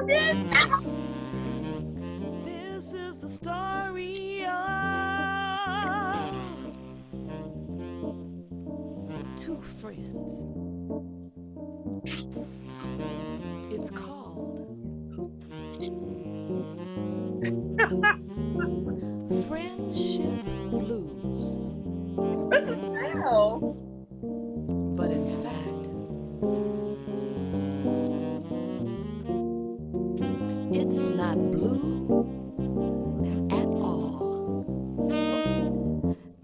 it? This is the story of two friends. It's called Friendship Blues. This is hell. But in fact, it's not blue at all.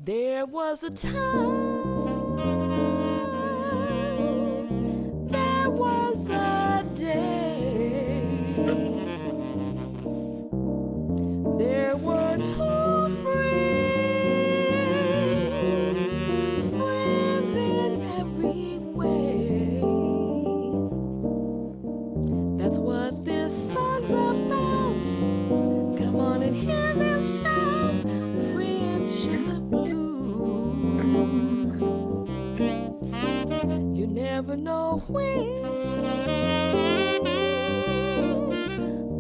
There was a time, there was a day, there were two friends, friends in every way. That's what this song's about. Come on and hear them shout, friendship blues. You never know when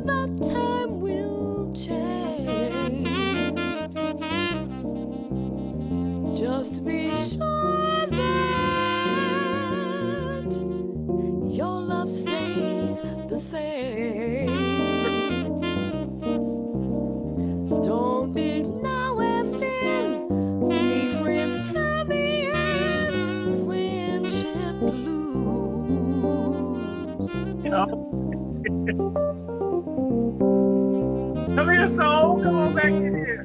the time will change. Just be sure that your love stays the same. Don't be now and then, be friends till the end. Friendship blues. Come here, soul. Come on back in here.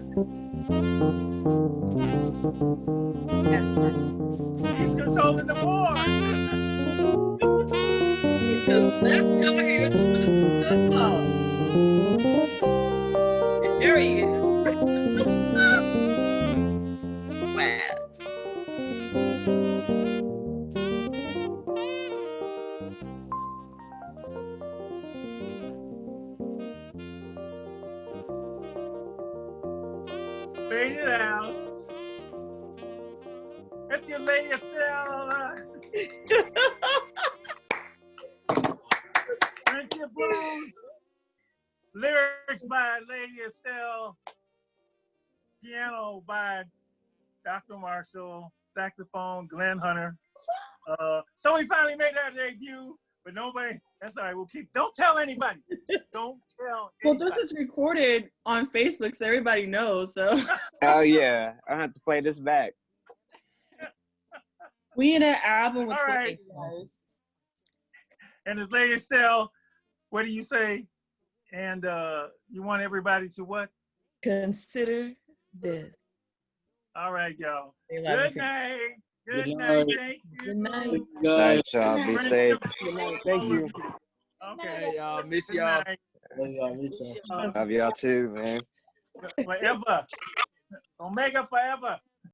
He's controlling the board. There he is. Fade it out. Let's get Lady Estelle. Friendship Blues. Lyrics by Lady Estelle. Piano by Dr. Marshall. Saxophone, Glenn Hunter. So we finally made our debut, but nobody, that's all right. We'll keep, don't tell anybody. Don't tell Well, anybody. this is recorded on Facebook, so everybody knows. So Oh yeah, I have to play this back. we in an album with All right. guys. And as Lady Estelle, what do you say? And you want everybody to what? Consider this. All right, y'all. They love you Good for- night. Good Good night. night. Thank you. Good night. Night, y'all. Be safe. Friendship. Thank you. Okay. Hey, y'all. Miss Good y'all. night. Love y'all. Miss y'all. Love y'all too, man. Forever. Omega forever.